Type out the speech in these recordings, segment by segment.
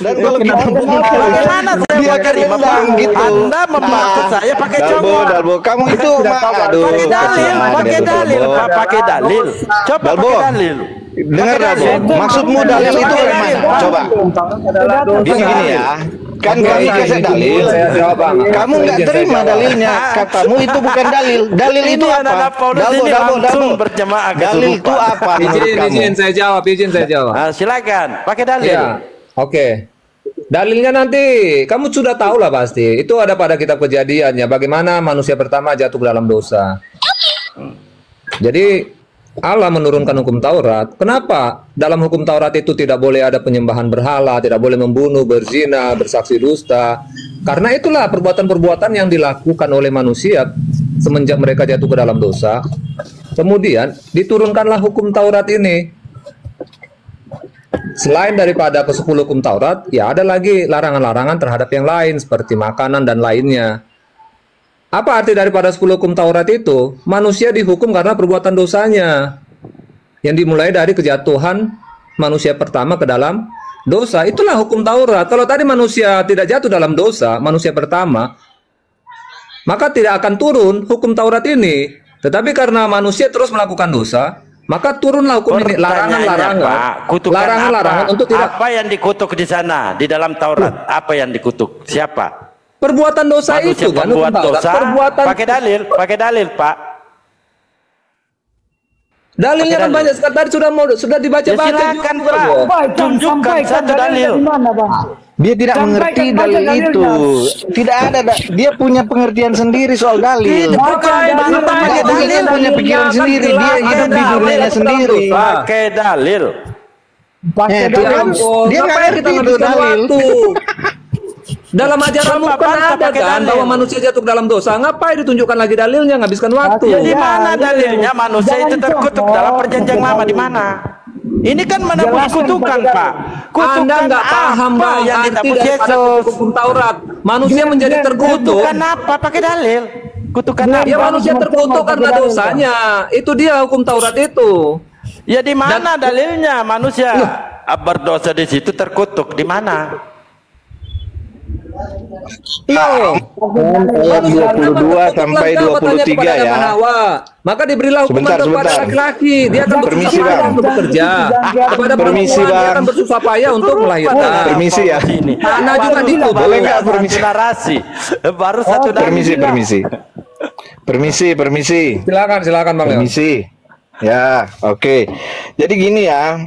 Dan kalau kita bagaimana saya dia akan menerima bilang gitu. Anda memaksud saya pakai congok. Dalbo, kamu itu aduh. Pakai dalil, pakai dalil, Pak, pakai dalil. Coba Dalbo, pakai dalil. dengar Dalbo, maksudmu dalil itu bagaimana? Coba. Dia gini ya. Kan kami kasih dalil, kamu nggak terima dalilnya, katamu itu bukan dalil. Dalil itu apa? Dalbo, berjamaah. dalil itu apa? Izin saya jawab. Nah, silakan, pakai dalil. Ya, oke. Dalilnya nanti kamu sudah tahu lah pasti. Itu ada pada kitab Kejadiannya. Bagaimana manusia pertama jatuh ke dalam dosa. Jadi Allah menurunkan hukum Taurat. Kenapa dalam hukum Taurat itu tidak boleh ada penyembahan berhala, tidak boleh membunuh, berzina, bersaksi dusta? Karena itulah perbuatan-perbuatan yang dilakukan oleh manusia semenjak mereka jatuh ke dalam dosa. Kemudian diturunkanlah hukum Taurat ini. Selain daripada ke-10 hukum Taurat, ya ada lagi larangan-larangan terhadap yang lain seperti makanan dan lainnya. Apa arti daripada 10 hukum Taurat itu? Manusia dihukum karena perbuatan dosanya. Yang dimulai dari kejatuhan manusia pertama ke dalam dosa. Itulah hukum Taurat. Kalau tadi manusia tidak jatuh dalam dosa, manusia pertama, maka tidak akan turun hukum Taurat ini. Tetapi karena manusia terus melakukan dosa, maka turunlah hukum ini, larangan-larangan. Larangan-larangan untuk tidak. Apa yang dikutuk di sana di dalam Taurat? Apa yang dikutuk? Siapa? Perbuatan dosa Manusia itu kan membuat dosa. perbuatan. Pakai dalil, Pak. Dalilnya kan banyak sekali, tadi sudah dibaca-baca. Ya silakan, Pak. Tunjukkan satu dalil. Dia tidak mengerti dalil itu. Tidak ada, dia punya pengertian sendiri soal dalil. Dia punya pikiran sendiri. Dia hidup di dunianya sendiri. Pakai dalil. Dia nggak ngerti itu dalil. Dalam ajaranmu kan ada kan bahwa manusia jatuh ke dalam dosa. Ngapain ditunjukkan lagi dalilnya, ngabiskan waktu? Ya di mana dalilnya manusia itu terkutuk dalam perjanjian lama di mana? Ini kan menembus kutukan, Pak. Kutukan Anda nggak paham, Bang, yang arti ditembus daripada Yesus. hukum Taurat. Manusia menjadi terkutuk. Kutukan apa? Pakai dalil. Kutukan apa? Ya manusia terkutuk karena dosanya. Itu dia hukum Taurat itu. Ya di mana dalilnya manusia berdosa di situ terkutuk? Di mana? Ayat 22 sampai 23 ya. Maka diberilah hukuman kepada laki-laki, dia akan bersusah payah untuk bekerja. Kepada perempuan dia akan bersusah payah untuk melahirkan. Permisi ya. Mana juga itu Boleh nggak permisi? Narasi. Baru satu dalil. Permisi. Silakan Bang. Permisi. Ya, oke. Jadi gini ya.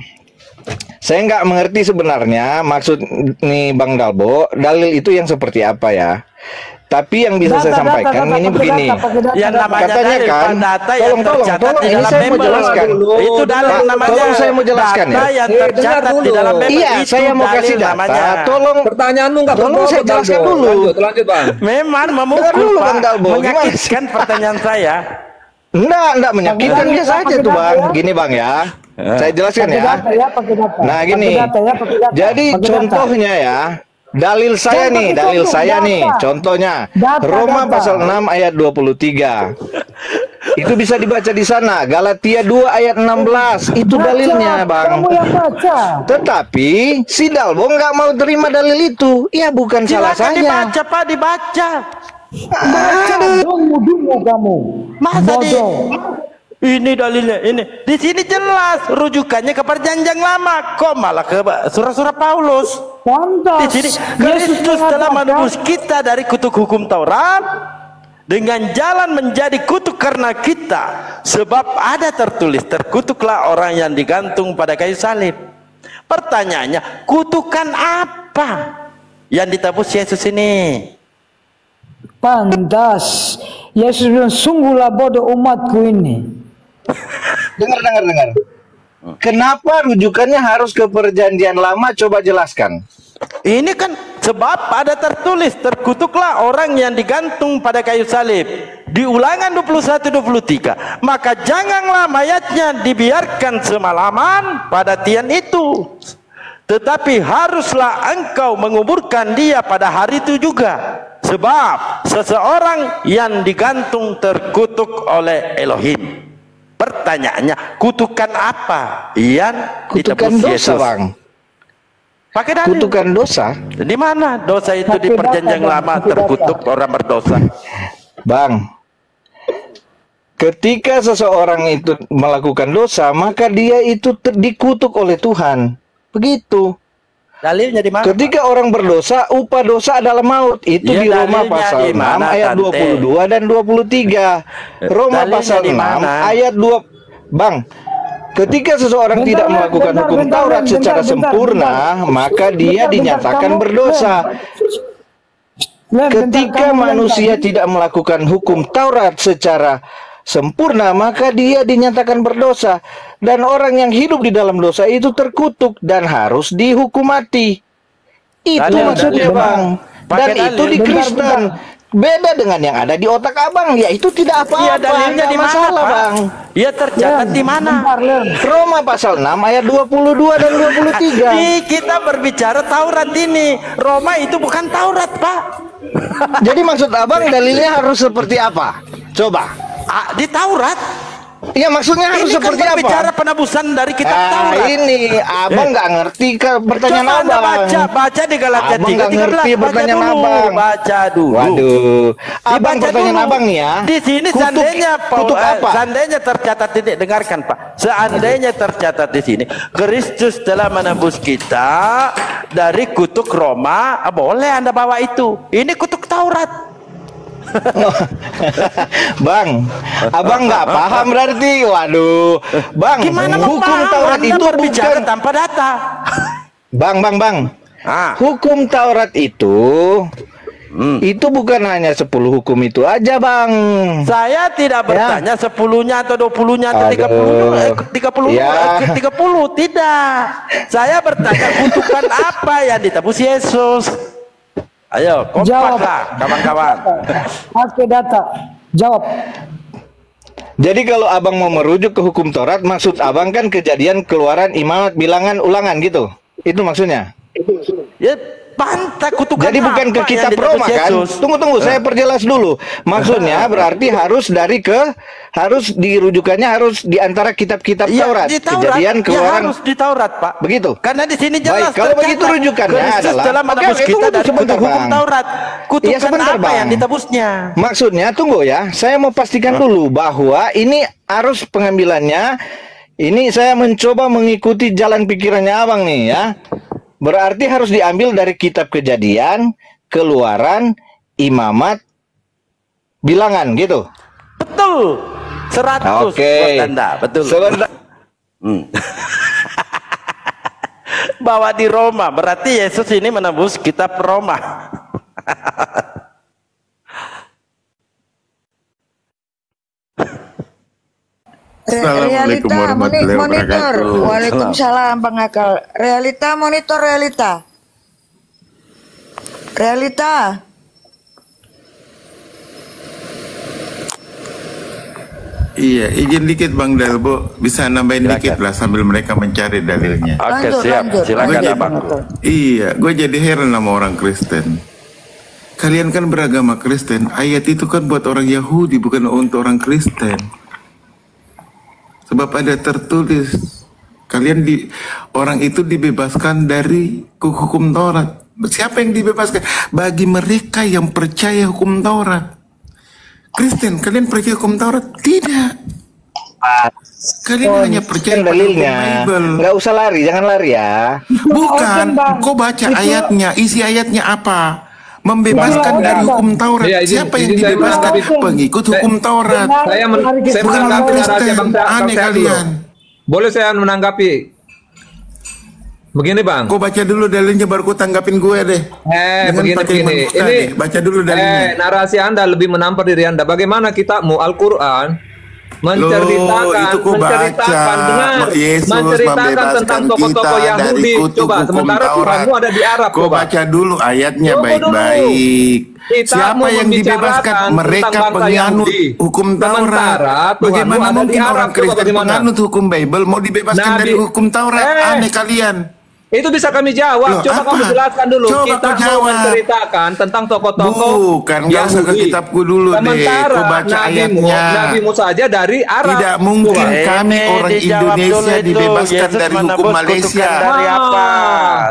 Saya nggak mengerti sebenarnya maksud nih Bang Dalbo, dalil itu yang seperti apa ya. Tapi yang bisa saya sampaikan ini begini. Yang namanya katanya dalil, kan, tolong ini saya mau jelaskan. Itu dalil namanya. Tolong saya mau jelaskan ya. Yang tercatat di dalam paper. Iya, saya mau kasih data. Namanya. Tolong pertanyaanmu nggak perlu saya jelaskan dulu. Lanjut Bang. Memang memukul dulu, Pak, Bang Dalbo. menyakitkan pertanyaan saya. Enggak menyakitkan biasa aja tuh Bang. Gini Bang ya. Saya jelaskan ya. Nah gini. Jadi contohnya ya. Dalil saya nih. Contohnya Roma pasal 6 ayat 23. Itu bisa dibaca di sana. Galatia 2 ayat 16. Itu dalilnya Bang. Tetapi si Dalbo nggak mau terima dalil itu. Ya bukan salah saya. Dibaca Pak, dibaca. Kamu. Masa ini dalilnya ini di sini jelas rujukannya ke perjanjian lama, kok malah ke surah-surah Paulus. Di sini Kristus telah menebus kita dari kutuk hukum Taurat dengan jalan menjadi kutuk karena kita, sebab ada tertulis terkutuklah orang yang digantung pada kayu salib. Pertanyaannya, kutukan apa yang ditebus Yesus ini? Pantas Yesus bilang, sungguhlah bodoh umatku ini. Dengar. Kenapa rujukannya harus ke perjanjian lama? Coba jelaskan. Ini kan sebab ada tertulis terkutuklah orang yang digantung pada kayu salib di Ulangan 21-23. Maka janganlah mayatnya dibiarkan semalaman pada tiang itu, tetapi haruslah engkau menguburkan dia pada hari itu juga. Sebab seseorang yang digantung terkutuk oleh Elohim. Pertanyaannya, kutukan apa yang kutukan ditebus dosa Yesus? Bang. Pakai dalil. Kutukan dosa. Di mana dosa itu di perjanjian lama terkutuk orang berdosa? Bang, ketika seseorang itu melakukan dosa, maka dia itu dikutuk oleh Tuhan. Begitu. Dalilnya di mana? Ketika orang berdosa, upah dosa adalah maut. Itu Ya, di Roma dalilnya pasal di 6 mana, ayat Tante? 22 dan 23. Roma Dalilnya pasal di 6 mana? ayat 2. Bang, ketika seseorang tidak melakukan hukum Taurat secara sempurna, maka dia dinyatakan berdosa. Ketika manusia tidak melakukan hukum Taurat secara sempurna, maka dia dinyatakan berdosa. Dan orang yang hidup di dalam dosa itu terkutuk dan harus dihukum mati. Itu Dalil, maksudnya, dalil. Bang. Pakai Dan itu dalil. di Kristen. Beda dengan yang ada di otak Abang. Ya itu tidak Iya, apa-apa, dalilnya nggak di mana, masalah, Pak? Bang. Iya, tercatat di mana? Roma pasal 6 ayat 22 dan 23. Kita berbicara Taurat ini. Roma itu bukan Taurat, Pak. Jadi maksud Abang dalilnya harus seperti apa? Coba. Di Taurat. Iya, maksudnya harus Ini kan seperti berbicara apa? penebusan dari kitab Taurat. Ini Abang nggak ngerti ke pertanyaan Coba Anda Abang. baca di Galatia Abang nggak 3:13. ngerti pertanyaan Abang. Baca dulu. Waduh, Abang Dibaca pertanyaan dulu. Abang nih ya. Di sini seandainya kutuk apa? seandainya tercatat titik, dengarkan Pak. Seandainya tercatat di sini, Kristus telah menebus kita dari kutuk Roma, boleh Anda bawa itu. Ini kutuk Taurat. Bang, Abang nggak paham berarti. Waduh, Bang, Gimana mau hukum paham? Taurat Anda itu berbicara bukan. tanpa data. Bang. Hukum Taurat itu bukan hanya 10 hukum itu aja, Bang. Saya tidak bertanya 10-nya atau 20-nya atau 30 Ya. 30 tidak. Saya bertanya kutukan apa yang ditebus Yesus. Ayo, kompaklah kawan-kawan. Pakai data. Jawab. Jadi kalau Abang mau merujuk ke hukum Taurat, maksud Abang kan Kejadian, Keluaran, Imamat, Bilangan, Ulangan gitu. Itu maksudnya. Ya, bantah kutukan. Jadi bukan ke apa kitab yang ditebus Roma kan? Yesus? Tunggu, saya perjelas dulu. Maksudnya berarti harus dirujukannya harus di antara kitab-kitab Ya, Taurat. di Taurat. Kejadian, Ya, Keluaran. harus di Taurat, Pak. Begitu. Karena di sini jelas. Baik, kalau tercatat. begitu rujukannya Kristus adalah telah menebus kita tunggu dari sebentar, kutuk hukum Bang. Taurat. Kutukan Iya, sebentar, apa Bang. yang ditebusnya? Maksudnya tunggu ya, saya mau pastikan dulu bahwa ini arus pengambilannya. Ini saya mencoba mengikuti jalan pikirannya Abang nih ya. Berarti harus diambil dari kitab Kejadian, Keluaran, Imamat, Bilangan gitu. Betul. 100 Oke. buat Anda. Betul. Sebentar. Bahwa di Roma, berarti Yesus ini menebus kitab Roma. Assalamualaikum warahmatullahi wabarakatuh. Waalaikumsalam Bang Akal. Realita monitor realita. Realita. Iya, izin dikit Bang Delbo, bisa nambahin Silakan. dikit lah sambil mereka mencari dalilnya. Oke, Lanjut, siap. lanjut. Silakan Lanjut. Abang. Iya, gue jadi heran sama orang Kristen. Kalian kan beragama Kristen, ayat itu kan buat orang Yahudi, bukan untuk orang Kristen. Sebab ada tertulis, orang itu dibebaskan dari hukum Taurat. Siapa yang dibebaskan? Bagi mereka yang percaya hukum Taurat. Kristen, kalian percaya hukum Taurat? Tidak. Kalian hanya percaya Kan pada hukum dalilnya. Bible. Nggak usah lari, jangan lari ya. Bukan, kau baca ayatnya, isi ayatnya apa? Membebaskan dari hukum Taurat. Iya, Siapa yang izin saya dibebaskan? menanggapi. Pengikut hukum Taurat. Saya Bukan menanggapi Kristen. rahasia Bang Aneh Sehat dulu. kalian. Boleh saya menanggapi? Begini Bang. Kau baca dulu dalilnya baru kau tanggapin gue deh. Jangan pakai Begini. manusia deh. Baca dulu dalilnya. Narasi Anda lebih menampar diri Anda. Bagaimana kitabmu Al-Quran menceritakan, itu ku baca. benar, Yesus menceritakan membebaskan tentang kita tokoh-tokoh dari Yahudi. kutuk Coba, hukum sementara Taurat. Tuhanmu ada di Arab. Kau coba. baca dulu ayatnya Tunggu dulu. baik-baik. Kitabmu Siapa yang membicarakan dibebaskan? Mereka tentang bangsa penganut Yahudi. hukum Sementara Taurat. Tuhanmu Bagaimana ada di mungkin Arab. orang Coba Kristen bagaimana? penganut hukum Bible mau dibebaskan Nabi- dari hukum Taurat? Aneh kalian. Itu bisa kami jawab. Loh, Coba apa? kamu jelaskan dulu. Coba Kita kau mau jawab. menceritakan tentang tokoh-tokoh Bukan, nggak usah ke Yahudi. kitabku dulu deh. Sementara Kau baca ayatnya. nabimu saja dari Arab. Tidak mungkin Coba. kami orang dijawab dulu Indonesia itu. dibebaskan Yesus dari hukum menebus Malaysia. kutukan dari apa?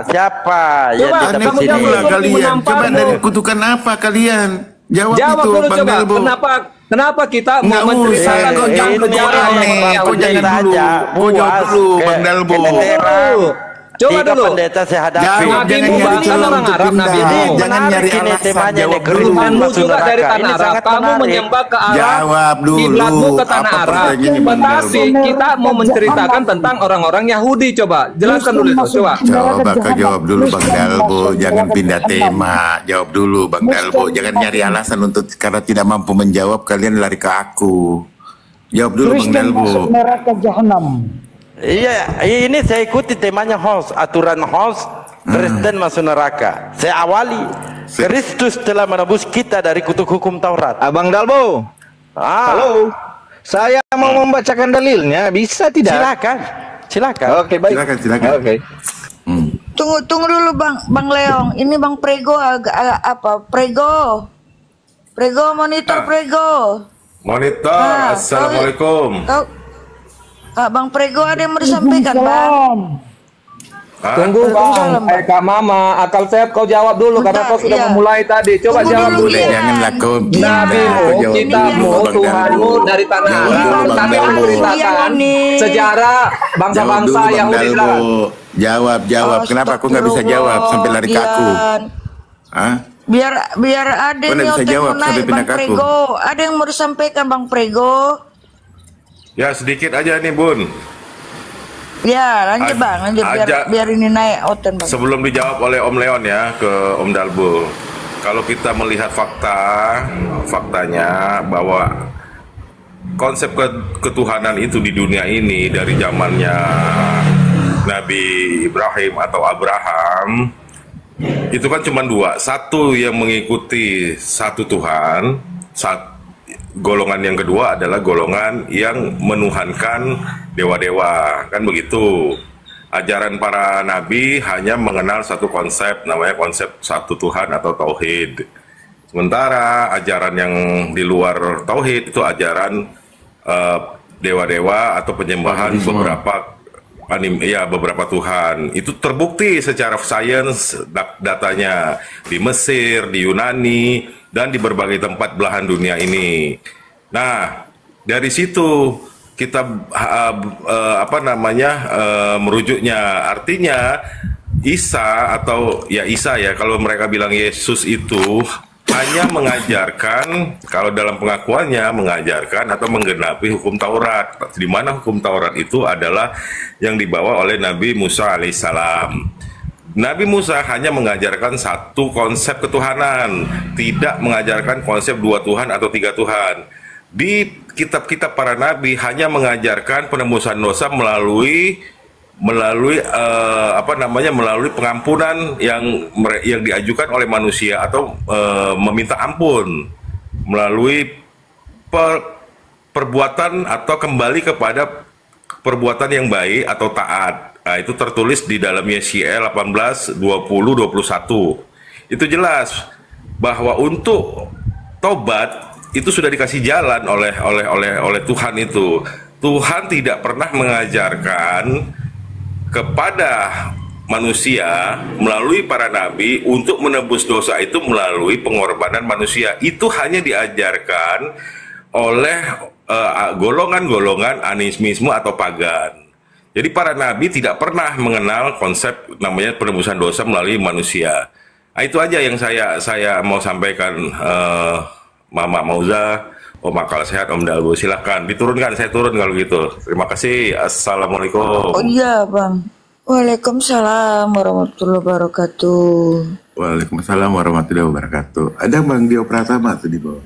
Siapa? yang Coba, ditebus kamu ini? jawab Itulah dulu. kalian. Menamparmu. Coba dari kutukan apa kalian? Jawab Jawab itu, dulu Bang coba. Dalbo. Kenapa kita Nggak mau menceritakan usah, kau tentang jangan sejarah aneh. orang-orang Kau Yahudi? jangan dulu. Kau jawab dulu, Bang Dalbo. Coba Tiga dulu. pendeta saya hadapi. Jawab, Nabi jangan Mu nyari kan celah orang untuk Arab, pindah. Nabi Mu. Jangan Menarik nyari ini alasan. temanya Jawab nih, dulu. Tuhanmu masuk juga dari neraka. tanah Ini Arab. sangat Kamu menarik. menyembah ke Arab. Jawab dulu. Kiblatmu ke tanah Apa Arab. pertanyaannya, Bang Tetapi Dalbo? kita mau menceritakan tentang orang-orang Yahudi. Coba jelaskan dulu itu. Coba. Coba kau jawab dulu, Bang Dalbo. Jangan pindah tema. Jawab dulu, Bang Dalbo. Jangan nyari alasan untuk karena tidak mampu menjawab kalian lari ke aku. Jawab dulu, Bang Kristen Dalbo. masuk neraka jahanam. Iya, ini saya ikuti temanya host, aturan host. Kristen masuk neraka. Saya awali. Kristus telah menebus kita dari kutuk hukum Taurat. Abang Dalbo. Halo. Saya mau membacakan dalilnya, bisa tidak? Silakan. Silakan. Oke, baik. Silakan. Oke. Tunggu dulu Bang Leong. Ini Bang Prego apa? Prego, monitor Prego. Monitor, assalamualaikum. Bang Prego ada yang mau disampaikan, Bang? Tunggu Bang, Kak Mama, akal sehat kau jawab dulu karena kau sudah Iya. memulai tadi. Coba Tunggu jawab dulu, dulu. Gian. Janganlah kau Nabimu, jawab kitabmu, dulu, Bang Tuhanmu Dalbo. dari tanah Jawab Arab. dulu, Bang Kami Dalbo. menceritakan Ini. sejarah Jawab bangsa-bangsa dulu, Bang Yahudi Dalbo. Israel. Jawab. Kenapa aku nggak bisa jawab sampai lari ke aku? Gian. Hah? Biar ada Kau nggak nih bisa yang jawab mau sampai naik, pindah Bang ke aku. Prego. Ada yang mau disampaikan, Bang Prego? Ya sedikit aja nih Bun. Ya, lanjut Bang, lanjut biar ini naik oten, Bang. Sebelum dijawab oleh Om Leon ya ke Om Dalbo. Kalau kita melihat faktanya bahwa konsep ketuhanan itu di dunia ini dari zamannya Nabi Ibrahim atau Abraham itu kan cuma dua. Satu yang mengikuti satu Tuhan, golongan yang kedua adalah golongan yang menuhankan dewa-dewa, kan begitu. Ajaran para nabi hanya mengenal satu konsep, namanya konsep satu Tuhan atau tauhid. Sementara ajaran yang di luar tauhid itu ajaran dewa-dewa atau penyembahan beberapa Tuhan. Itu terbukti secara sains datanya di Mesir, di Yunani, dan di berbagai tempat belahan dunia ini. Nah, dari situ kita merujuknya. Artinya Isa atau Isa ya, kalau mereka bilang Yesus itu hanya mengajarkan, kalau dalam pengakuannya mengajarkan atau menggenapi hukum Taurat. Di mana hukum Taurat itu adalah yang dibawa oleh Nabi Musa alaihissalam. Nabi Musa hanya mengajarkan satu konsep ketuhanan, tidak mengajarkan konsep dua Tuhan atau tiga Tuhan. Di kitab-kitab para nabi hanya mengajarkan penembusan dosa melalui pengampunan yang diajukan oleh manusia atau meminta ampun melalui perbuatan atau kembali kepada perbuatan yang baik atau taat. Nah, itu tertulis di dalam Yesaya 18:20-21. Itu jelas bahwa untuk tobat itu sudah dikasih jalan oleh Tuhan itu. Tuhan tidak pernah mengajarkan kepada manusia melalui para nabi untuk menebus dosa itu melalui pengorbanan manusia. Itu hanya diajarkan oleh golongan-golongan animisme atau pagan. Jadi para nabi tidak pernah mengenal konsep namanya penebusan dosa melalui manusia. Nah, itu aja yang saya mau sampaikan, Mama Mauza, Om Akal Sehat, Om Dalbo. Silahkan diturunkan, saya turun kalau gitu. Terima kasih. Assalamualaikum. Oh iya Bang. Waalaikumsalam warahmatullahi wabarakatuh. Waalaikumsalam warahmatullahi wabarakatuh. Ada Bang Dio Pratama tuh di bawah.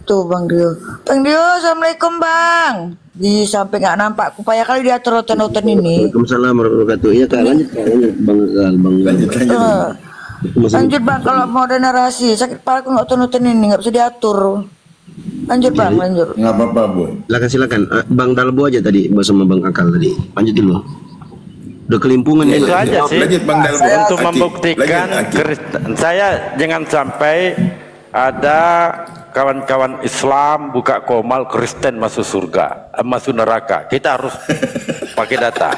Tuh Bang Dio. Bang Dio, assalamualaikum Bang. Di sampai nggak nampak, kupaya kali diatur rotan-rotan ini. Waalaikumsalam warahmatullahi wabarakatuh. Iya Kak, lanjut Bang. Lanjut Bang, kalau mau ada narasi sakit kepala aku nggak rotan-rotan ini nggak bisa diatur. Lanjut Bang, lanjut. Nggak apa-apa Bu. Silakan. Bang Dalbo aja tadi bersama Bang Akal tadi. Lanjut dulu. Udah kelimpungan ya. Itu aja sih. Lanjut Bang Dalbo. Untuk Aki. membuktikan Lanjut, Aki. Kristen. Saya jangan sampai ada kawan-kawan Islam buka komal Kristen masuk surga, masuk neraka. Kita harus pakai data.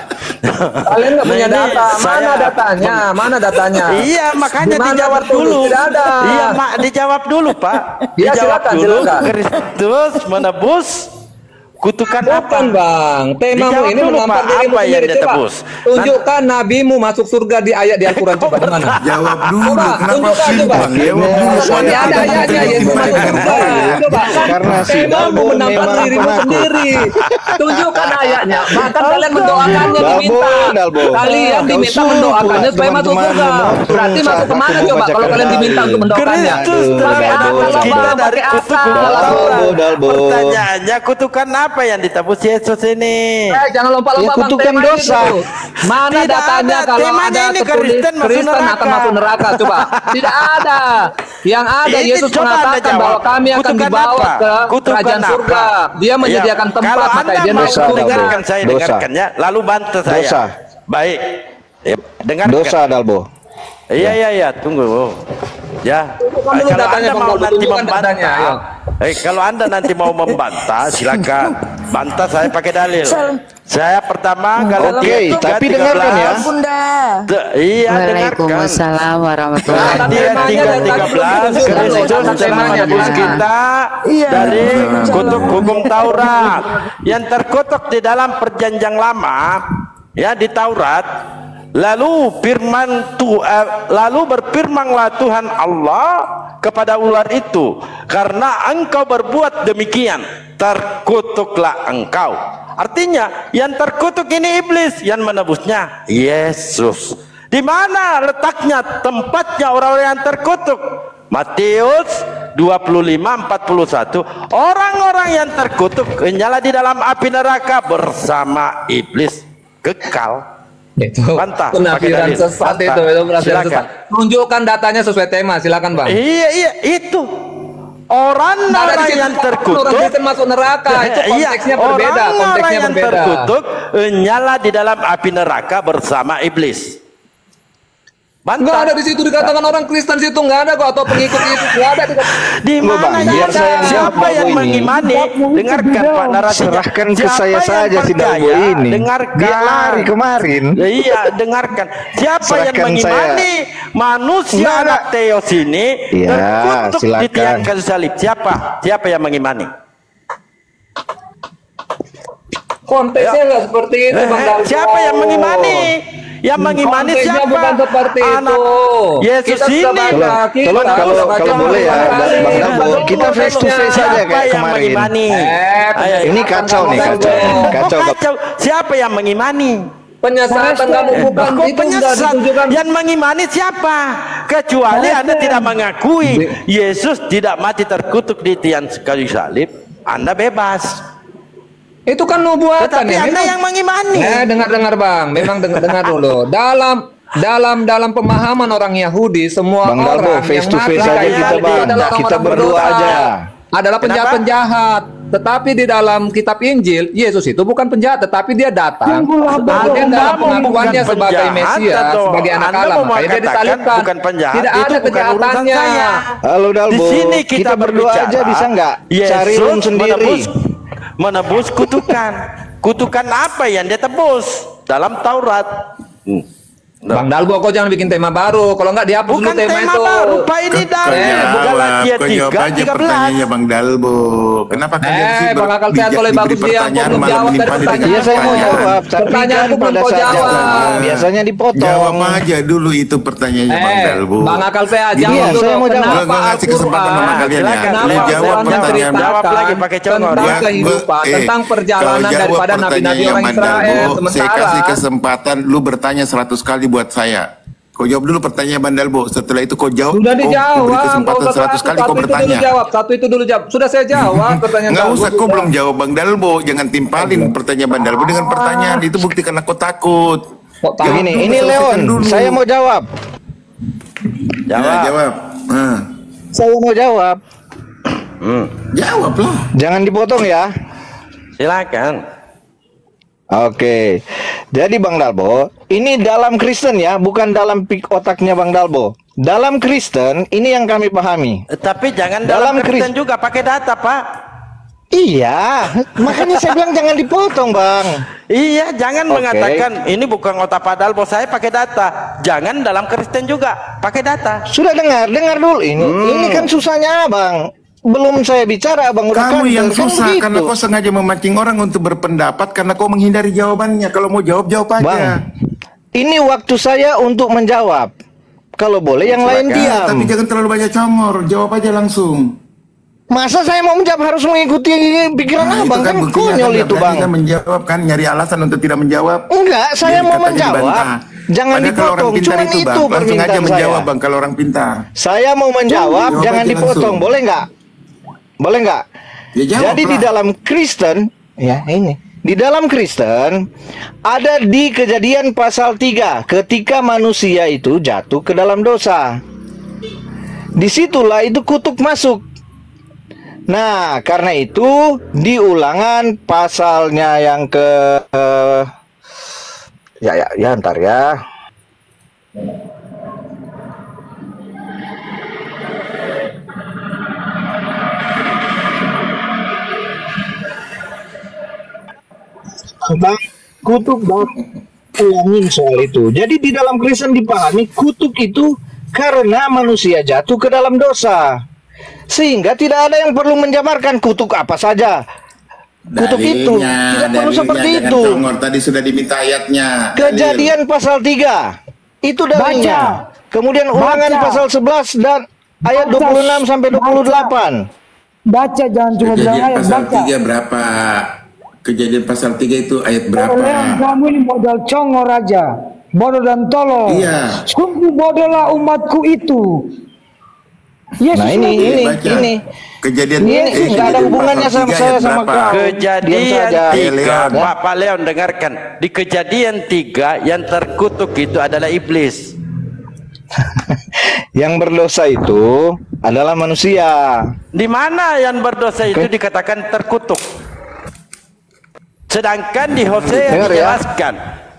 Kalian nggak punya Nah, ini data. Mana saya- datanya? Mana datanya? Iya, makanya Dimana dijawab betul? dulu. Tidak ada. Iya, dijawab dulu, Pak. Iya, Dijawab silakan, dulu. silakan. Kristus menebus kutukan apa? Bukan Bang, temamu Dijawab ini dulu, menampar Pak, dirimu apa yang sendiri. dia Coba tebus? tunjukkan nabimu masuk surga di ayat di Al-Quran. Coba di mana? Jawab dulu. Coba, Kenapa tunjukkan, simpang? coba. Jawab dulu. Coba, Soalnya ada kita ayatnya tidak Yesus simpang masuk dengan surga. baik. Coba, Karena si temamu Dalbo menampar memang dirimu penakut. sendiri. Tunjukkan ayatnya. Bahkan kalian mendoakannya diminta. Dalbo. Kalian Kau diminta suruh mendoakannya pula supaya masuk teman-teman surga. memotong Berarti masuk saat kemana aku coba kalau membacakan kalian diminta dalil. untuk mendoakannya? Kristus Aduh, telah Dalbo, menebus kita Dalbo. dari kutukan Dalbo, Dalbo. Pertanyaannya, kutukan apa yang ditebus Yesus ini? Jangan lompat-lompat Ya, Bang, kutukan tema ini dosa. dulu. Mana Tidak datanya ada. kalau Temanya ada ini tertulis Kristen masuk Kristen akan neraka. masuk neraka? Coba. Tidak ada. Yang ada Ini Yesus coba Anda mengatakan jawab. bahwa kami akan Kutukan dibawa apa? ke Kutukan kerajaan apa? surga. Dia menyediakan Ya, tempat, kalau maka Anda dia mau masuk surga. dengarkan saya, Dosa. dengarkannya, lalu bantah saya. Dosa. Baik. Ya, dengarkan. Dosa Dalbo. Iya, tunggu. Ya, dulu kalau datanya, Anda Bang mau Dalbo, nanti tunjukkan datanya, ayo. membantah, kalau Anda nanti mau membantah, silakan. Bantah saya pakai dalil. Saya pertama Oke, tapi dengarkan ya. Bunda. Iya, dengarkan. Waalaikumsalam warahmatullahi Nah, Dia temanya dari tadi 3:13 belum Kristus tunjukkan telah temanya, menebus silakan. kita Iya. dari kutuk hukum Taurat yang terkutuk di dalam perjanjian lama, ya, di Taurat. Lalu berfirmanlah Tuhan Allah kepada ular itu, karena engkau berbuat demikian, terkutuklah engkau. Artinya yang terkutuk ini iblis, yang menebusnya Yesus. Di mana letaknya, tempatnya orang-orang yang terkutuk? Matius 25:41. Orang-orang yang terkutuk nyala di dalam api neraka bersama iblis kekal. Itu Bantah, penafiran pakai dalil. sesat. Bantah. Itu penafiran Silakan. sesat. Tunjukkan datanya sesuai tema, silakan Bang. Iya, itu. Orang-orang yang terkutuk, orang Kristen masuk neraka. Itu konteksnya berbeda. orang-orang Konteksnya yang berbeda. terkutuk nyala di dalam api neraka bersama iblis. Nggak Bantah. ada di situ dikatakan orang Kristen situ, nggak ada kok, atau pengikut itu nggak ada. Di Loh, Bang, mana biar ada? saya yang Siapa jawab yang ini. mengimani? Dengarkan Pak narasinya. Serahkan ke Siapa saya yang saja si Dalbo percaya? ini. Dengarkan. Dia lari kemarin. Iya, dengarkan. Siapa yang Serahkan mengimani manusia Enggak, anak Theos ini Iya, terkutuk di silakan. tiang kayu salib? Siapa yang mengimani? Konteksnya nggak seperti itu, Bang Dalbo. Siapa yang mengimani? Yang mengimani Konteksnya siapa? bukan seperti Anak itu. Yesus Kita sudah ini. baca. Tolong kalau boleh ya, Bang Dalbo, kita face to face saja Siapa kayak yang kemarin. mengimani? Ayo, Ini kacau nih, kacau. Kok Kacau. kacau? Siapa yang mengimani? Penyesatan kamu bukan Kok itu, nggak penyesat? ditunjukkan. Yang mengimani siapa? Kecuali Anda tidak mengakui Yesus tidak mati terkutuk di tiang kayu salib, Anda bebas. Itu kan nubuatan Tetapi ya. Anda memang. yang mengimani. Dengar Bang, memang dengar dulu. Dalam pemahaman orang Yahudi, semua Bang Dalbo, orang face yang to mati face aja kayak kita, itu Bang. adalah Kita orang-orang berdua berdosa. aja. Adalah Kenapa? penjahat-penjahat. Tetapi di dalam kitab Injil, Yesus itu bukan penjahat, tetapi dia datang. Kemudian dalam pengakuannya bukan sebagai penjahat, Mesias, atau sebagai anak Anda Allah, mau makanya dia mengatakan disalibkan. bukan penjahat, Tidak itu ada bukan urusan kejahatannya. saya. Halo Dalbo, Di sini kita berdua berbicara, aja bisa nggak cari Yesus room sendiri? menebus kutukan. Kutukan apa yang dia tebus dalam Taurat? Bang Dalbo, kau jangan bikin tema baru. Kalau nggak dihapus Bukan dulu tema tema itu. baru, Pak, ini dalil. Bukan lagi Kau jawab aja 3:13. pertanyaannya Bang Dalbo. Kenapa kalian sih Bang Akal sehat bijak boleh diberi bagus dia. Kau pertanyaan belum malah jawab dari menimpa pertanyaan. Iya saya mau jawab, tapi Pertanyaan kan itu belum pada kau saat jawab. jawab biasanya dipotong. Jawab aja dulu itu pertanyaannya Bang Dalbo. Bang Akal sehat, Iya, jawab dulu. saya mau jawab. Kenapa Gua ngasih kesempatan sama Al-Quran, kalian ya. Silakan. Lu kenapa jawab Al-Quran pertanyaan. menceritakan Jawab lagi pakai contoh. tentang kehidupan, tentang perjalanan kalau jawab daripada nabi-nabi pertanyaannya orang Bang Israel. Dalbo, saya Sementara kasih kesempatan lu bertanya 100 kali buat saya. Kau jawab dulu pertanyaan Bang Dalbo. Setelah itu kau jawab. sudah kau beri dijawab, kesempatan 100 kali kau bertanya. Satu itu dulu jawab. Sudah saya jawab pertanyaan Nggak Dalbo usah, kau sudah. belum jawab Bang Dalbo. Jangan timpalin pertanyaan Bang Dalbo dengan pertanyaan. Itu bukti karena kau takut. Kok tahu? Ini Selesaikan Leon, dulu. saya mau jawab. Ya, jawab. Saya mau jawab. Jawab lah. Jangan dipotong ya. Silakan. Oke. Jadi Bang Dalbo, Ini dalam Kristen ya, bukan dalam otaknya Bang Dalbo. Dalam Kristen ini yang kami pahami. Tapi jangan dalam Kristen juga pakai data, Pak. Iya, makanya saya bilang jangan dipotong, Bang. Iya, jangan mengatakan ini bukan otak Pak Dalbo, saya pakai data. Jangan dalam Kristen juga pakai data. Sudah dengar dulu ini. Ini kan susahnya, Bang. Belum saya bicara, Bang. Kamu yang susah karena kau sengaja memancing orang untuk berpendapat karena kau menghindari jawabannya. Kalau mau jawab aja. Bang, ini waktu saya untuk menjawab. Kalau boleh yang lain diam. Tapi jangan terlalu banyak congor, jawab aja langsung. Masa saya mau menjawab harus mengikuti pikiran Abang? Kan konyol itu, Bang. Kan menjawab kan, nyari alasan untuk tidak menjawab. Enggak, saya mau menjawab. Jangan dipotong, cuma itu permintaan saya. Menjawab, Bang, kalau orang pintar. Saya mau menjawab, jangan dipotong, boleh nggak? Boleh nggak? Ya, jadi di dalam Kristen, ya ini, di dalam Kristen ada di Kejadian pasal 3 ketika manusia itu jatuh ke dalam dosa. Disitulah itu kutuk masuk. Nah, karena itu di Ulangan pasalnya yang ke ntar ya. Kutuk ulangin soal itu. Jadi di dalam Kristen dipahami kutuk itu karena manusia jatuh ke dalam dosa. Sehingga tidak ada yang perlu menjabarkan kutuk apa saja. Kutuk itu tidak perlu seperti itu. Tadi sudah diminta ayatnya. Kejadian pasal 3 itu dalilnya. Kemudian Ulangan pasal 11 dan ayat 26 sampai 28. Baca, jangan cuma bilang ayat, pasal baca. 3 berapa? Kejadian pasal 3 itu ayat berapa? Kamu ini modal congor aja, bodoh dan tolol. Iya. Sungguh bodohlah umatku itu. Yesus ini. Kejadian ini nggak ada hubungannya sama saya sama kau. Kejadian 3, Pak Leon dengarkan. Di Kejadian 3 yang terkutuk itu adalah iblis. Yang berdosa itu adalah manusia. Di mana yang berdosa itu dikatakan terkutuk? Sedangkan di Hosea dijelaskan,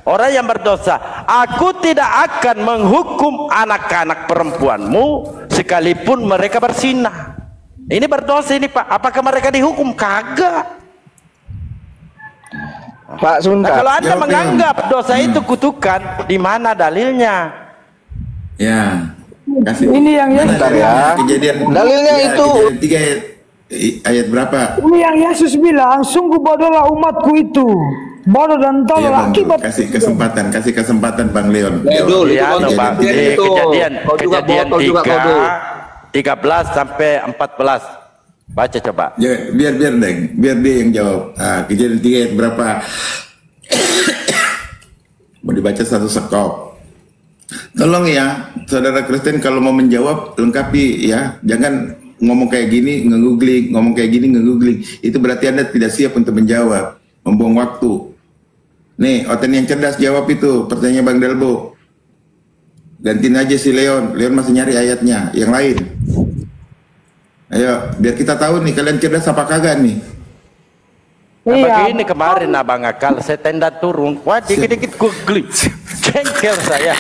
orang yang berdosa, aku tidak akan menghukum anak-anak perempuanmu sekalipun mereka bersinah. Ini berdosa ini, Pak. Apakah mereka dihukum? Kagak. Pak, sebentar. Nah, kalau Anda menganggap dosa itu kutukan, di mana dalilnya? Ya. Kasih. Ini yang bentar ya. Kejadian dalilnya ya, itu Kejadian 3 ayat berapa? Ini yang Yesus bilang, sungguh bodohlah umatku itu. Bodoh dan tolol akibat. Kasih kesempatan Bang Leon. Kejadian 3 13 sampai 14. Baca coba. Ya, biar dia yang jawab. Kejadian 3 ayat berapa? Mau dibaca satu sekop. Tolong ya, saudara Kristen kalau mau menjawab lengkapi ya. Jangan ngomong kayak gini nge-googling, itu berarti Anda tidak siap untuk menjawab, membuang waktu. Nih, Oten yang cerdas jawab itu pertanyaan Bang Dalbo. Gantiin aja si Leon masih nyari ayatnya, yang lain. Ayo, biar kita tahu nih kalian cerdas apa kagak nih. Iya. Begini kemarin Abang Akal, saya tenda turun, wah dikit-dikit googling, jengkel saya.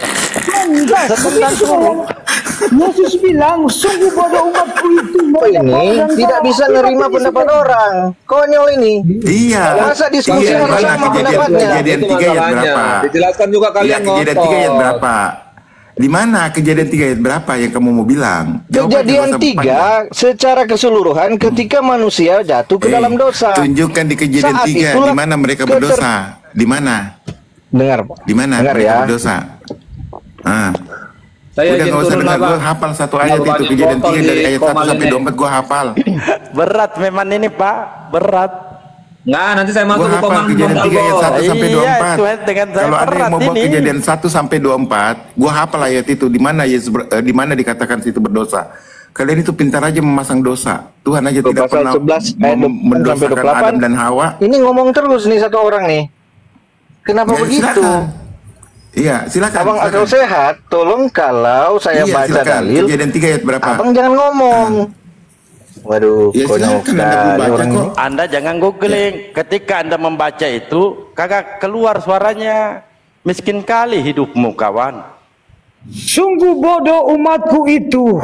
Sebentar turun. Yesus bilang, sungguh bodoh umatku itu. Ini tidak bisa nerima pendapat orang. Konyol ini. Iya. Masa diskusi harus sama pendapatnya. Kejadian 3 ayat berapa? Dijelaskan juga kalian kejadian 3 ayat berapa? Di mana kejadian 3 ayat berapa yang kamu mau bilang? Kejadian 3 secara keseluruhan ketika manusia jatuh ke dalam dosa. Tunjukkan di kejadian 3 di mana mereka berdosa. Di mana? Dengar. Di mana mereka berdosa? Saya udah nggak usah dengar, gue hafal satu ayat itu kejadian 3 dari ayat 1 sampai 24 gue hafal. Berat memang ini Pak, berat. Nggak, nanti saya masuk ke hafal kejadian 3 ayat 1 sampai 24. Kalau ada yang mau bawa kejadian 1 sampai 24, gue hafal ayat itu di mana Yesus di mana dikatakan situ berdosa. Kalian itu pintar aja memasang dosa. Tuhan aja tidak pernah mendosakan Adam dan Hawa. Ini ngomong terus nih satu orang nih. Kenapa begitu? Iya, silakan. Abang akal sehat, tolong kalau saya baca dalil. Kejadian 3 ayat berapa? Abang jangan ngomong. Waduh, konyol sekali. Anda jangan googling. Ketika Anda membaca itu, kagak keluar suaranya. Miskin kali hidupmu, kawan. Sungguh bodoh umatku itu,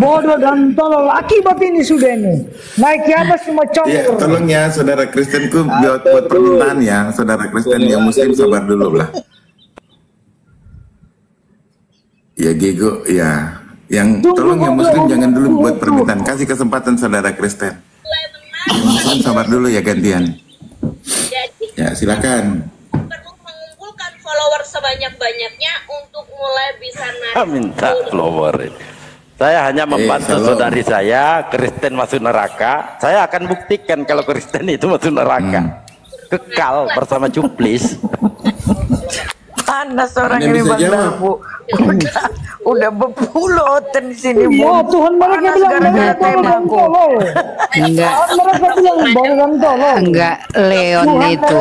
bodoh dan tolol. Akibat ini sudah ini naik ke atas cuma Ya, congor. tolong ya saudara Kristenku buat permintaan ya, saudara Kristen yang Muslim sabar dulu lah. Ya Gego ya, yang tolong yang Muslim jangan dulu buat permintaan, kasih kesempatan saudara Kristen. Yang Muslim sabar dulu ya gantian. Ya silakan. Perlu mengumpulkan follower sebanyak-banyaknya untuk mulai bisa naik. Minta follower. Saya hanya membantu saudari saya, Kristen masuk neraka. Saya akan buktikan kalau Kristen itu masuk neraka. Kekal bersama cuplis. Panas orang Anda ini bisa Bang jawab. Dalbo. Udah berpulutan di sini, Ya Bu. Tuhan, mereka Panas bilang gara-gara mereka tema bodoh dan aku. tolol. Enggak, Mereka bilang bodoh dan tolol. enggak, Leon Tuhan itu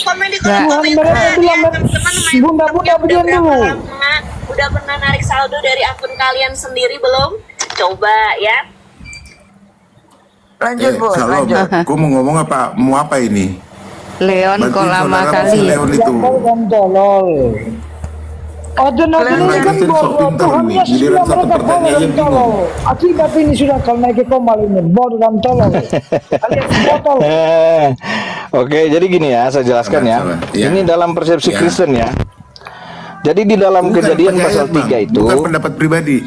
Komen di kolom Tuhan komentar mereka ya, bilang teman-teman. bunda-bunda Udah diam berapa dulu. lama? Udah pernah narik saldo dari akun kalian sendiri belum? Coba ya. Lanjut, Bu. Shalom, Lanjut. kau mau ngomong apa? Mau apa ini? Leon kok Berarti lama saudara kali. si Leon itu. Bodoh dan tolol. Ada Kalian ini kan Kristen sok bodoh. pintar Tuhan nih, Yesus giliran bilang satu mereka bodoh pertanyaan dan aja bingung. tolol. Akibat ini sudah kalau naik ke komal ini bodoh dan tolol. Alias botol. Oke, jadi gini ya, saya jelaskan ya. Sabar, ya. Ini dalam persepsi Ya. Kristen ya. Jadi di dalam Bukan Kejadian pakai pasal ayat, Bang. 3 itu, Bukan pendapat pribadi.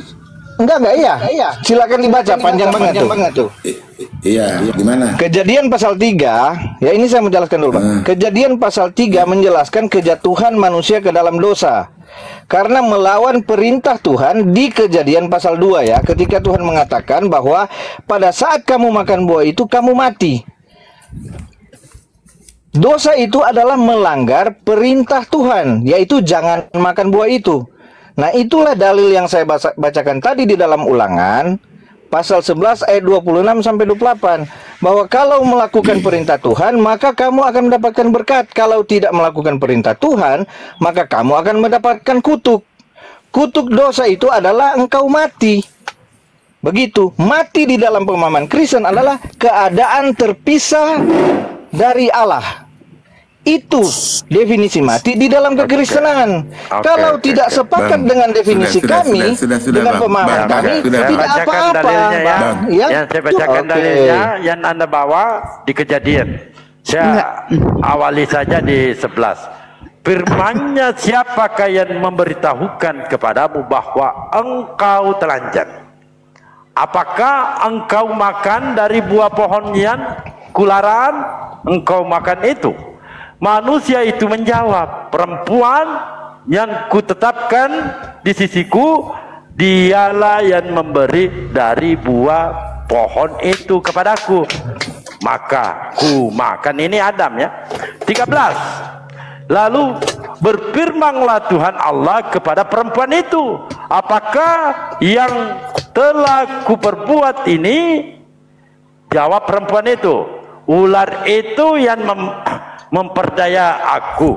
enggak iya. Silakan dibaca, panjang banget tuh. Iya, gimana? Kejadian pasal 3, ya ini saya menjelaskan dulu, Bang. Kejadian pasal 3 menjelaskan kejatuhan manusia ke dalam dosa. Karena melawan perintah Tuhan di Kejadian pasal 2 ya, ketika Tuhan mengatakan bahwa pada saat kamu makan buah itu kamu mati. Dosa itu adalah melanggar perintah Tuhan, yaitu jangan makan buah itu. Nah, itulah dalil yang saya bacakan tadi di dalam Ulangan pasal 11 ayat 26 sampai 28, bahwa kalau melakukan perintah Tuhan maka kamu akan mendapatkan berkat, kalau tidak melakukan perintah Tuhan maka kamu akan mendapatkan kutuk. Kutuk dosa itu adalah engkau mati. Begitu. Mati di dalam pemahaman Kristen adalah keadaan terpisah dari Allah. Itu definisi mati di dalam kekristenan. Kalau tidak sepakat Bang, dengan definisi kami, dengan Bang. pemahaman Bang, kami, sudah, tidak Bacakan apa-apa. dalilnya ya. Bang. Ya? Yang saya bacakan Oke. dalilnya yang Anda bawa di Kejadian. Saya awali saja di 11. Firman-Nya, siapakah yang memberitahukan kepadamu bahwa engkau telanjang? Apakah engkau makan dari buah pohon yang kularang engkau makan itu? Manusia itu menjawab, perempuan yang kutetapkan di sisiku, dialah yang memberi dari buah pohon itu kepadaku, maka ku makan. Ini Adam ya. 13. Lalu berfirmanlah Tuhan Allah kepada perempuan itu, apakah yang telah kuperbuat ini? Jawab perempuan itu, ular itu yang memperdaya aku,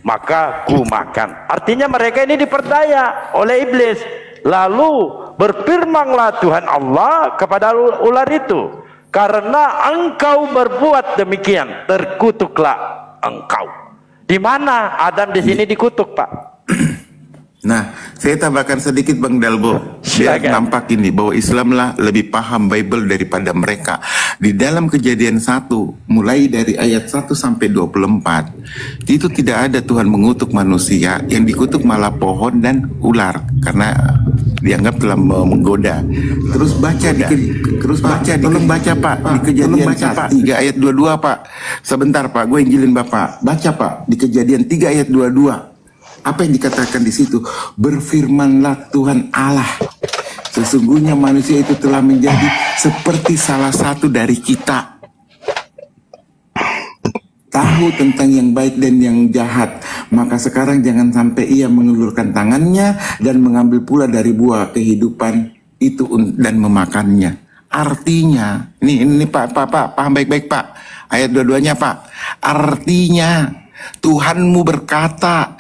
maka ku makan. Artinya mereka ini diperdaya oleh iblis. Lalu berfirmanlah Tuhan Allah kepada ular itu, karena engkau berbuat demikian, terkutuklah engkau. Di mana Adam di sini dikutuk, Pak? Nah, saya tambahkan sedikit Bang Dalbo, biar nampak ini bahwa Islamlah lebih paham Bible daripada mereka. Di dalam Kejadian 1, mulai dari ayat 1 sampai 24, itu tidak ada Tuhan mengutuk manusia, yang dikutuk malah pohon dan ular karena dianggap telah menggoda. Terus baca tolong baca Pak di Kejadian 3 ayat 22 Pak. Sebentar Pak, gue injilin Bapak. Baca Pak di Kejadian 3 ayat 22. Apa yang dikatakan di situ? Berfirmanlah Tuhan Allah, sesungguhnya manusia itu telah menjadi seperti salah satu dari kita, tahu tentang yang baik dan yang jahat. Maka sekarang jangan sampai ia mengulurkan tangannya dan mengambil pula dari buah kehidupan itu dan memakannya. Artinya, ini Pak, paham baik-baik Pak. Ayat 22-nya Pak. Artinya, Tuhanmu berkata,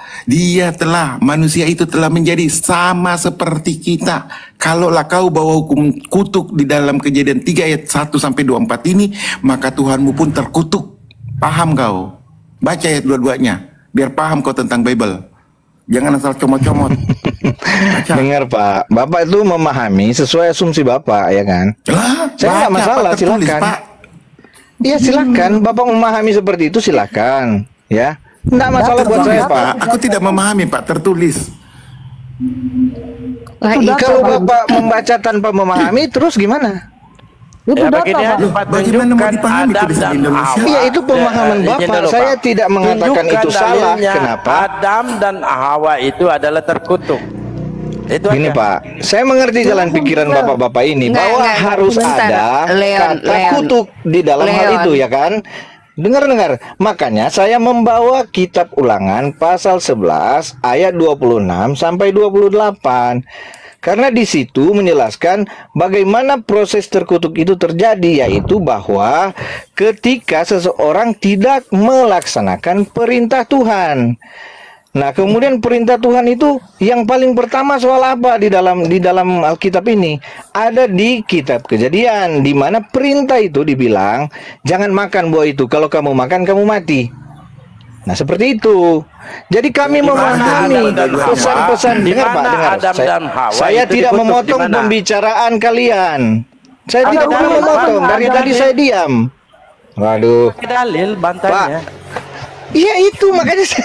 manusia itu telah menjadi sama seperti kita. Kalaulah kau bawa hukum kutuk di dalam Kejadian 3 ayat 1 sampai 24 ini, maka Tuhanmu pun terkutuk. Paham kau? Baca ayat 22-nya. biar paham kau tentang Bible. Jangan asal comot-comot. Dengar Pak, Bapak itu memahami sesuai asumsi Bapak, ya kan? Saya nggak masalah, silakan. Iya silakan, Bapak memahami seperti itu silakan, ya. Nggak masalah buat saya Pak. Aku tidak memahami Pak, tertulis. Kalau Bapak membaca tanpa memahami, terus gimana? Itu bagaimana mau dipahami tulisan Indonesia? Iya itu pemahaman Bapak. Saya tidak mengatakan itu salah. Kenapa? Adam dan Hawa itu adalah terkutuk. Itu gini Pak, saya mengerti jalan pikiran bapak-bapak ini bahwa harus ada kata kutuk di dalam hal itu, ya kan? Dengar. Makanya saya membawa kitab Ulangan pasal 11 ayat 26 sampai 28. Karena di situ menjelaskan bagaimana proses terkutuk itu terjadi, yaitu bahwa ketika seseorang tidak melaksanakan perintah Tuhan. Nah, kemudian perintah Tuhan itu yang paling pertama soal apa di dalam Alkitab ini? Ada di kitab Kejadian, di mana perintah itu dibilang jangan makan buah itu, kalau kamu makan kamu mati. Nah, seperti itu. Jadi kami memahami pesan-pesan. Dengar Pak, dengar. Saya tidak memotong pembicaraan kalian. Saya tidak mau memotong. Dari tadi saya diam. Waduh. Dalil bantahnya. Pak. Iya itu makanya saya...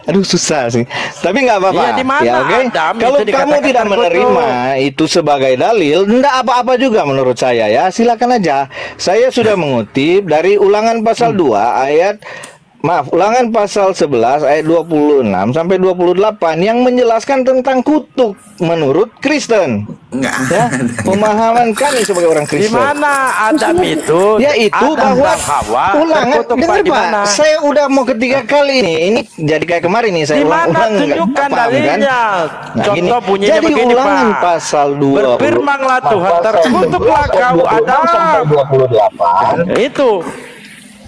Aduh susah sih. Tapi nggak apa-apa. Ya, oke. Kalau kamu tidak menerima itu sebagai dalil, enggak apa-apa juga menurut saya ya. Silakan aja. Saya sudah mengutip dari Ulangan pasal 2 ayat Ulangan pasal 11 ayat 26 sampai 28 yang menjelaskan tentang kutuk menurut Kristen. Ya, pemahaman kami sebagai orang Kristen. Di mana Adam itu? Yaitu bahwa Ulangan, dengar Pak, saya udah mau ketiga kali ini jadi kayak kemarin nih saya ulang-ulang tunjukkan dalilnya. Nah, contoh bunyinya jadi begini Ulangan Pak. Pasal 20. Berfirmanlah Tuhan, terkutuklah kau Adam. 28. Itu.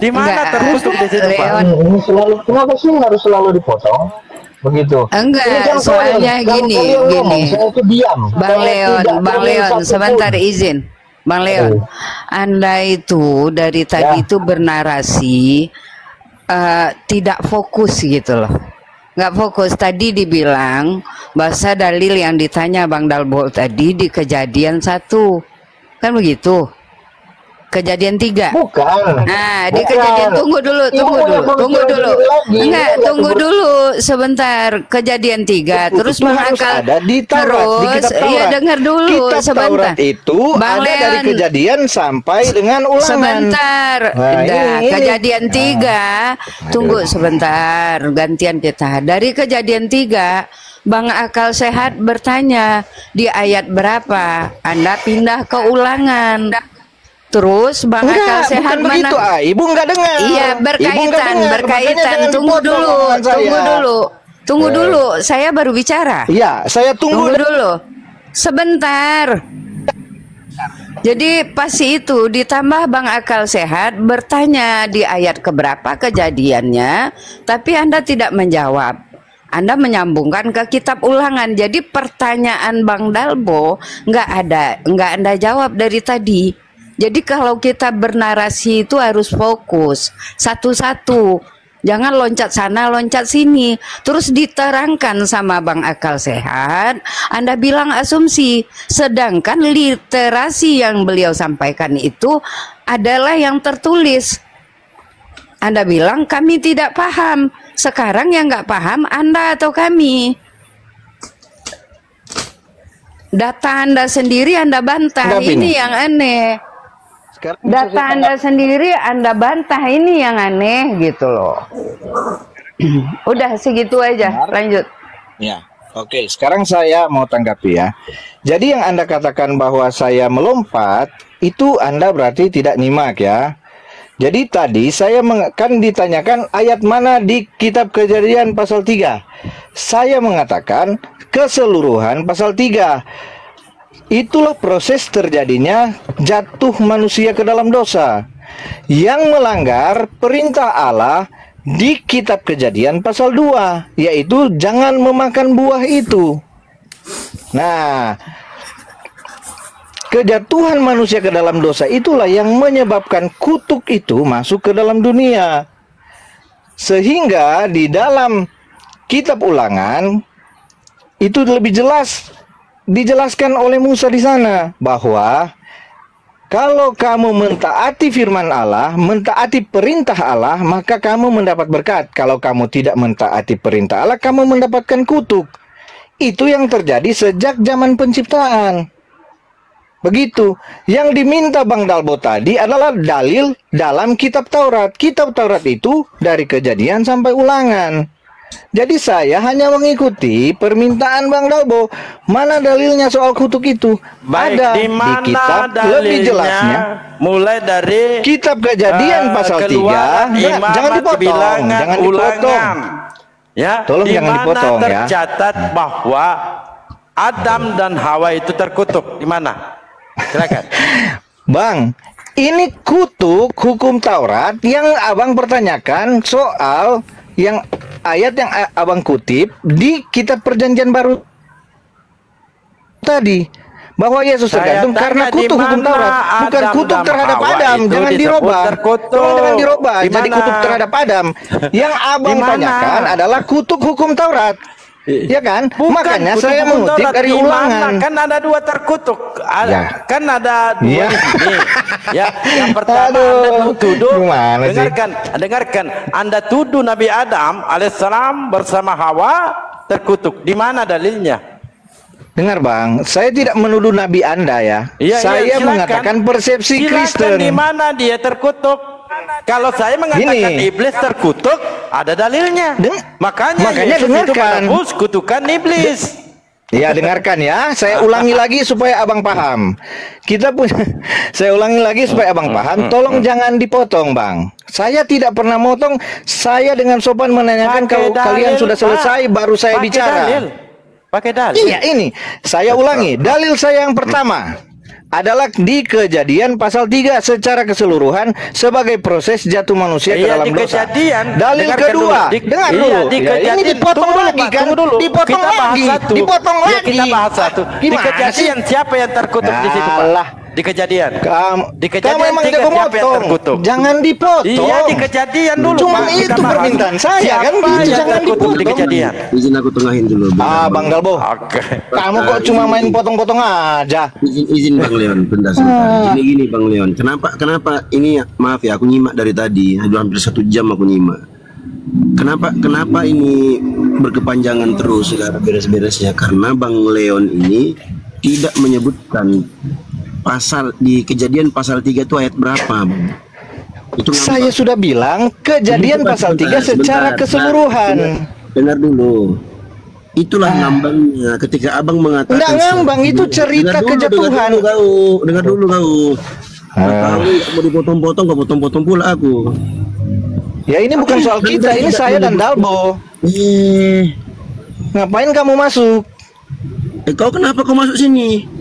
Di mana terkutuk di situ Pak? Ini selalu, kenapa sih harus selalu dipotong? Begitu. Enggak, soalnya gini. Bang Leon, sebentar izin. Bang Leon, Anda itu dari tadi itu bernarasi tidak fokus gitu loh. Nggak fokus. Tadi dibilang bahasa dalil yang ditanya Bang Dalbo tadi di Kejadian 1. Kan begitu? Kejadian 3. Bukan. Nah, di Kejadian tunggu dulu. Enggak, tunggu dulu sebentar. Kejadian 3. Terus mengakal terus iya dengar dulu sebentar. Taurat itu Bang ada Leon, dari Kejadian sampai dengan Ulangan. Sebentar. Kejadian 3. Tunggu sebentar, gantian kita. Dari Kejadian 3 Bang Akal Sehat bertanya di ayat berapa? Anda pindah ke Ulangan. Terus Bang Akal Sehat bukan begitu, Ibu nggak dengar. Iya, berkaitan. Tunggu dulu. Saya baru bicara. Iya, saya tunggu dulu. Sebentar. Jadi pas itu ditambah Bang Akal Sehat bertanya di ayat keberapa kejadiannya, tapi Anda tidak menjawab. Anda menyambungkan ke kitab Ulangan. Jadi pertanyaan Bang Dalbo nggak Anda jawab dari tadi. Jadi kalau kita bernarasi itu harus fokus satu-satu, jangan loncat sana loncat sini. Terus diterangkan sama Bang Akal Sehat, Anda bilang asumsi, sedangkan literasi yang beliau sampaikan itu adalah yang tertulis. Anda bilang kami tidak paham. Sekarang yang nggak paham Anda atau kami? Data Anda sendiri Anda bantah. Ini yang aneh. Data Anda sendiri Anda bantah, ini yang aneh gitu loh. Udah segitu aja, lanjut. Ya, oke. Sekarang saya mau tanggapi ya. Jadi yang Anda katakan bahwa saya melompat, itu Anda berarti tidak nyimak ya. Jadi tadi saya kan ditanyakan ayat mana di kitab Kejadian pasal 3. Saya mengatakan keseluruhan pasal 3. Itulah proses terjadinya jatuh manusia ke dalam dosa yang melanggar perintah Allah di kitab Kejadian pasal 2, yaitu jangan memakan buah itu. Nah, kejatuhan manusia ke dalam dosa itulah yang menyebabkan kutuk itu masuk ke dalam dunia. Sehingga di dalam kitab Ulangan itu lebih jelas dijelaskan oleh Musa di sana bahwa kalau kamu mentaati firman Allah, mentaati perintah Allah, maka kamu mendapat berkat. Kalau kamu tidak mentaati perintah Allah, kamu mendapatkan kutuk. Itu yang terjadi sejak zaman penciptaan. Begitu. Yang diminta Bang Dalbo tadi adalah dalil dalam kitab Taurat. Kitab Taurat itu dari Kejadian sampai Ulangan. Jadi saya hanya mengikuti permintaan Bang Dalbo. Mana dalilnya soal kutuk itu? Baik, ada di kitab lebih jelasnya. Mulai dari kitab Kejadian pasal 3. Jangan dipotong, jangan dipotong. Ya, tolong jangan dipotong ya. Tercatat bahwa Adam dan Hawa itu terkutuk di mana? Silakan. Bang, ini kutuk hukum Taurat yang Abang pertanyakan soal yang ayat yang Abang kutip di kitab Perjanjian Baru tadi, bahwa Yesus tergantung karena kutuk hukum Taurat, bukan kutuk terhadap Adam. Jangan dirubah. Jangan dirubah. Jadi kutuk terhadap Adam. Yang Abang tanyakan adalah kutuk hukum Taurat. Ya kan? Bukan, makanya saya mengutip dari Ulangan. Kan ada dua terkutuk. Ya. Kan ada dua di sini. Ya, yang pertama Anda tuduh. Dengarkan. Anda tuduh Nabi Adam alaihissalam bersama Hawa terkutuk. Di mana dalilnya? Dengar Bang, saya tidak menuduh Nabi Anda ya. Saya mengatakan persepsi Kristen. Di mana dia terkutuk? Kalau saya mengatakan iblis terkutuk, ada dalilnya. Makanya dengarkan. Kutukan iblis. Ya, dengarkan ya. Saya ulangi lagi supaya Abang paham. Saya ulangi lagi supaya Abang paham. Tolong jangan dipotong, Bang. Saya tidak pernah motong. Saya dengan sopan menanyakan kalau kalian sudah selesai baru saya bicara. Pakai dalil. Iya, ini. Saya ulangi. Dalil saya yang pertama adalah di Kejadian pasal 3 secara keseluruhan sebagai proses jatuh manusia ke dalam dosa. Dalil kedua, dengar dulu. Ini dipotong lagi kan? Dipotong lagi. Kita bahas satu. Di Kejadian siapa yang terkutuk di situ, Pak? Di Kejadian. Kamu memang jago motong. Jangan dipotong. Iya, di Kejadian dulu. Cuma itu permintaan saya kan? Gitu, jangan dipotong. Di Kejadian. Izin aku tengahin dulu. Bang Dalbo. Kamu kok cuma main potong-potong aja? Izin Bang Leon, bentar sebentar. Gini Bang Leon, kenapa ini, maaf ya, aku nyimak dari tadi, hampir 1 jam aku nyimak. Kenapa ini berkepanjangan terus, gak beres-beresnya? Karena Bang Leon ini tidak menyebutkan pasal di Kejadian pasal 3 itu ayat berapa, Bang? Itu saya sudah bilang Kejadian pasal 3 secara keseluruhan. Dengar dulu. Itulah ngambangnya ketika Abang mengatakan enggak ngambang, itu cerita kejatuhan. Dengar dulu kau. Tahu mau dipotong-potong, kau potong-potong pula aku. Ya ini bukan soal kita, ini saya dan Dalbo. Ngapain kamu masuk? Kau kenapa kau masuk sini?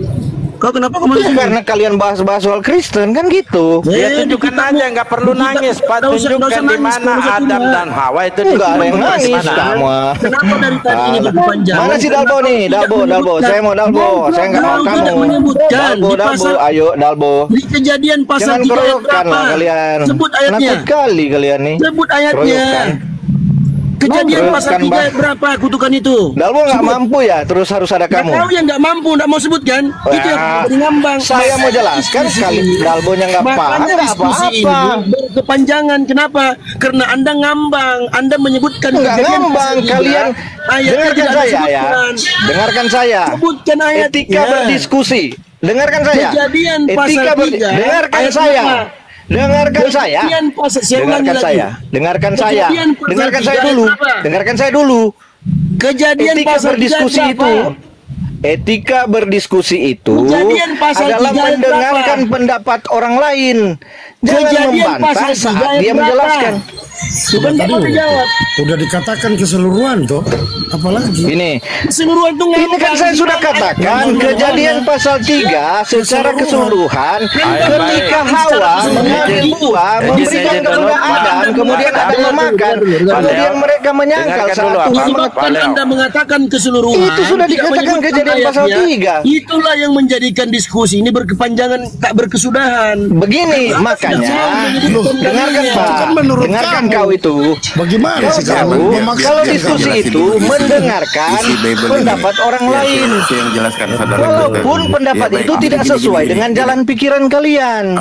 Kau kenapa kau masuk sini? Karena kalian bahas-bahas soal Kristen kan gitu. Ya tunjukkan aja, nggak perlu nangis, Pak. Tunjukkan di mana Adam dan Hawa itu. Enggak ada yang nangis kamu. Kenapa dari tadi ini berpanjang? Mana si Dalbo nih? Dalbo. Saya mau Dalbo. Saya nggak mau kamu. Dalbo. Ayo Dalbo. Di Kejadian pasal 3 ayat berapa? Kalian. Sebut ayatnya. Nakal kali kalian nih. Sebut ayatnya. Kejadian pasal 3 ayat berapa kutukan itu? Dalbo nggak mampu ya, terus harus ada kamu. Kau yang nggak mampu, nggak mau sebutkan. Itu yang beri ngambang. Saya mau jelaskan sekali. Dalbonya nggak paham, nggak apa-apa. Berkepanjangan, kenapa? Karena Anda ngambang, Anda menyebutkan nggak ngambang. Kalian dengarkan saya ya. Dengarkan saya. Sebutkan ayatnya. Etika berdiskusi. Dengarkan saya. Kejadian pasal 3. Dengarkan saya. Dengarkan saya. Dengarkan saya dulu. Kejadian etika pasal berdiskusi itu. Etika berdiskusi itu adalah mendengarkan pendapat orang lain. Jangan membantah saat dia menjelaskan. Udah dikatakan keseluruhan toh, apalagi ini keseluruhan tuh ini kan saya sudah katakan Kejadian pasal 3 secara keseluruhan ketika Hawa mengambil buah memberikan kepada Adam, kemudian Adam memakan, kemudian mereka menyangkal saat Tuhan Anda mengatakan keseluruhan itu sudah dikatakan Kejadian pasal 3. Itulah yang menjadikan diskusi ini berkepanjangan, tak berkesudahan. Begini makanya dengarkan Pak, dengarkan kau itu. Bagaimana sih kamu? Kalau diskusi itu mendengarkan pendapat orang lain. Walaupun pendapat itu tidak sesuai dengan jalan pikiran kalian.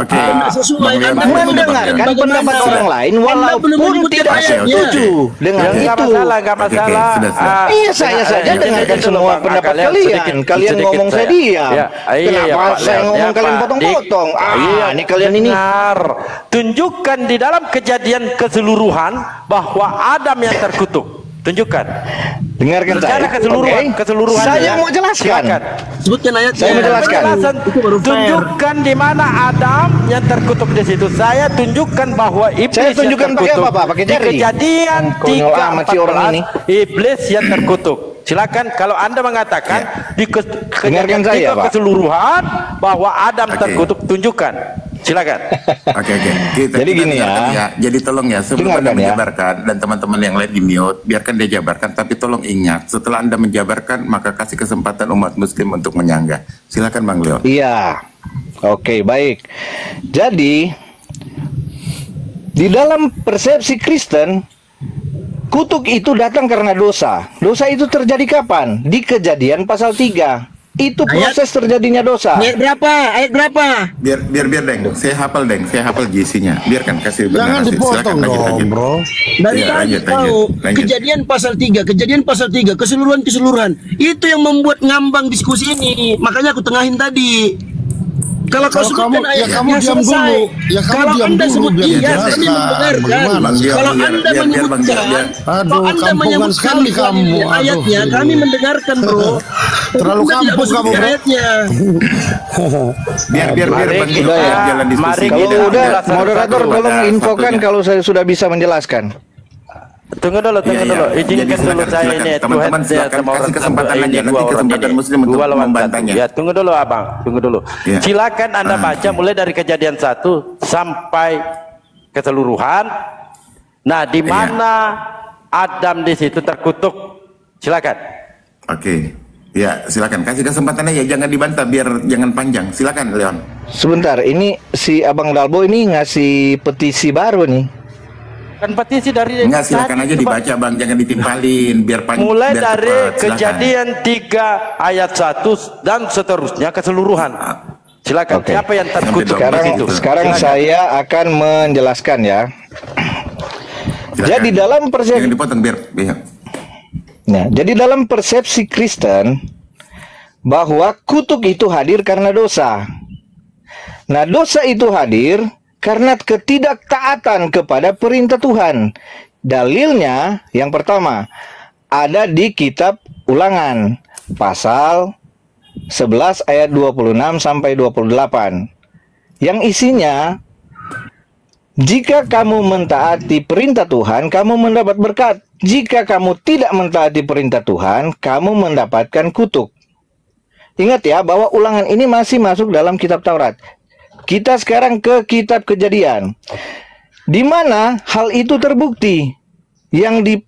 Mendengarkan pendapat orang lain walaupun tidak setuju dengan itu. Enggak masalah. Iya, saya saja dengarkan semua pendapat kalian. Kalian ngomong saya diam. Kenapa saya ngomong kalian potong-potong? Ini kalian ini. Tunjukkan di dalam Kejadian keseluruhan bahwa Adam yang terkutuk. Tunjukkan. Dengarkan saya. Keseluruhan. Saya mau jelaskan. Sebutkan ayat. Saya mau jelaskan. Tunjukkan di mana Adam yang terkutuk di situ. Saya tunjukkan bahwa iblis saya tunjukkan yang terkutuk. pakai apa, Pak? Pakai jari. Di Kejadian 3:14 iblis yang terkutuk. Silakan kalau Anda mengatakan di Kejadian keseluruhan bahwa Adam terkutuk, tunjukkan. Silakan. Oke. Jadi gini ya. Jadi tolong ya, sebelum Anda menjabarkan dan teman-teman yang lain di mute, biarkan dia jabarkan. Tapi tolong ingat, setelah Anda menjabarkan, maka kasih kesempatan umat Muslim untuk menyanggah. Silakan Bang Leon. Iya. Oke, baik. Jadi di dalam persepsi Kristen, kutuk itu datang karena dosa. Dosa itu terjadi kapan? Di Kejadian pasal 3. Itu proses terjadinya dosa. Ayat berapa? Biar Deng. Saya hafal GC-nya. Biarkan kasih jangan dipotong dong, bro. Dari tadi tahu Kejadian pasal 3, keseluruhan. Itu yang membuat ngambang diskusi ini. Makanya aku tengahin tadi. Kalau kau sebutkan ayatnya selesai. Kalau Anda sebut iya, kami mendengarkan. Kalau Anda menyebutkan ayatnya, kami mendengarkan, bro. Terlalu kampus kamu, bro. Ayatnya. Biar jalan diskusi. Kalau udah, moderator tolong infokan kalau saya sudah bisa menjelaskan. Tunggu dulu. Izinkan dulu saya ini. Teman-teman silakan kasih kesempatan aja. Nanti kesempatan Muslim untuk membantahnya. Ya, tunggu dulu Abang. Silakan Anda baca mulai dari Kejadian 1 sampai keseluruhan. Nah, di mana Adam di situ terkutuk? Silakan. Oke. Ya, silakan kasih kesempatannya ya, jangan dibantah biar jangan panjang. Silakan Leon. Sebentar, ini si Abang Dalbo ini ngasih petisi baru nih. Kan petisi dari enggak, silakan aja dibaca Bang, jangan ditimpalin biar panjang. Mulai dari Kejadian 3 ayat 1 dan seterusnya keseluruhan. Silakan. Siapa yang terkutuk di situ? Sekarang saya akan menjelaskan ya. Silakan. Jadi dalam persepsi, jangan dipotong biar. Nah, jadi dalam persepsi Kristen bahwa kutuk itu hadir karena dosa. Nah, dosa itu hadir karena ketidaktaatan kepada perintah Tuhan. Dalilnya yang pertama ada di kitab Ulangan pasal 11 ayat 26 sampai 28. Yang isinya, jika kamu mentaati perintah Tuhan, kamu mendapat berkat. Jika kamu tidak mentaati perintah Tuhan, kamu mendapatkan kutuk. Ingat ya bahwa Ulangan ini masih masuk dalam kitab Taurat. Kita sekarang ke kitab Kejadian, di mana hal itu terbukti. Yang di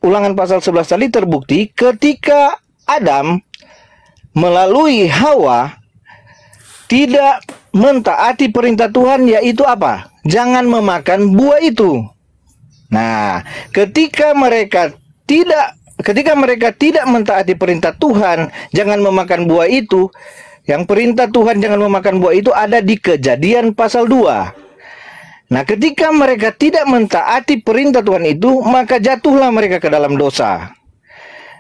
Ulangan pasal 11 tadi terbukti ketika Adam melalui Hawa tidak mentaati perintah Tuhan, yaitu apa? Jangan memakan buah itu. Nah, ketika mereka tidak mentaati perintah Tuhan, jangan memakan buah itu. Yang perintah Tuhan jangan memakan buah itu ada di Kejadian pasal 2. Nah, ketika mereka tidak mentaati perintah Tuhan itu, maka jatuhlah mereka ke dalam dosa.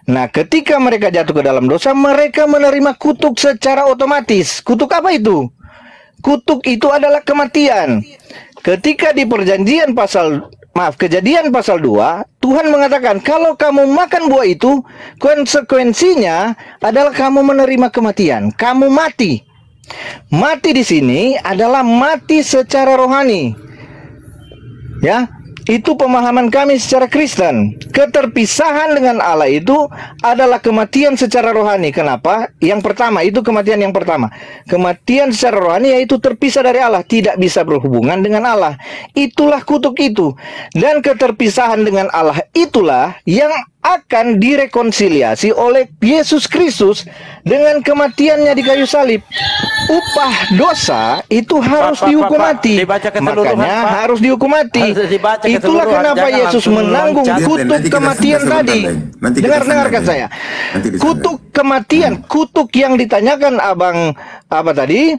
Nah, ketika mereka jatuh ke dalam dosa, mereka menerima kutuk secara otomatis. Kutuk apa itu? Kutuk itu adalah kematian. Ketika di Kejadian pasal 2, Tuhan mengatakan, kalau kamu makan buah itu, konsekuensinya adalah kamu menerima kematian. Kamu mati. Mati di sini adalah mati secara rohani. Ya, itu pemahaman kami secara Kristen. Keterpisahan dengan Allah itu adalah kematian secara rohani. Kenapa? Yang pertama, itu kematian yang pertama. Kematian secara rohani yaitu terpisah dari Allah, tidak bisa berhubungan dengan Allah. Itulah kutuk itu. Dan keterpisahan dengan Allah itulah yang akan direkonsiliasi oleh Yesus Kristus dengan kematiannya di kayu salib. upah dosa itu harus dihukum mati. Makanya harus dihukum mati. Itulah kenapa Yesus menanggung kutuk kematian tadi. Dengarkan saya. Kutuk kematian, kutuk yang ditanyakan abang apa tadi?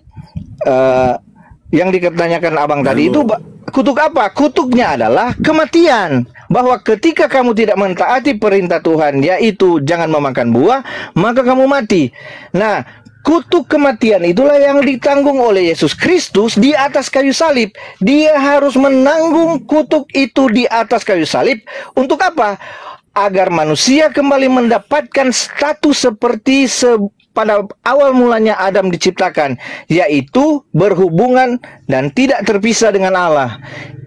Yang ditanyakan abang tadi itu kutuk apa? Kutuknya adalah kematian. Bahwa ketika kamu tidak mentaati perintah Tuhan, yaitu jangan memakan buah, maka kamu mati. Nah, kutuk kematian itulah yang ditanggung oleh Yesus Kristus di atas kayu salib. Dia harus menanggung kutuk itu di atas kayu salib. Untuk apa? Agar manusia kembali mendapatkan status seperti pada awal mulanya Adam diciptakan, yaitu berhubungan dan tidak terpisah dengan Allah.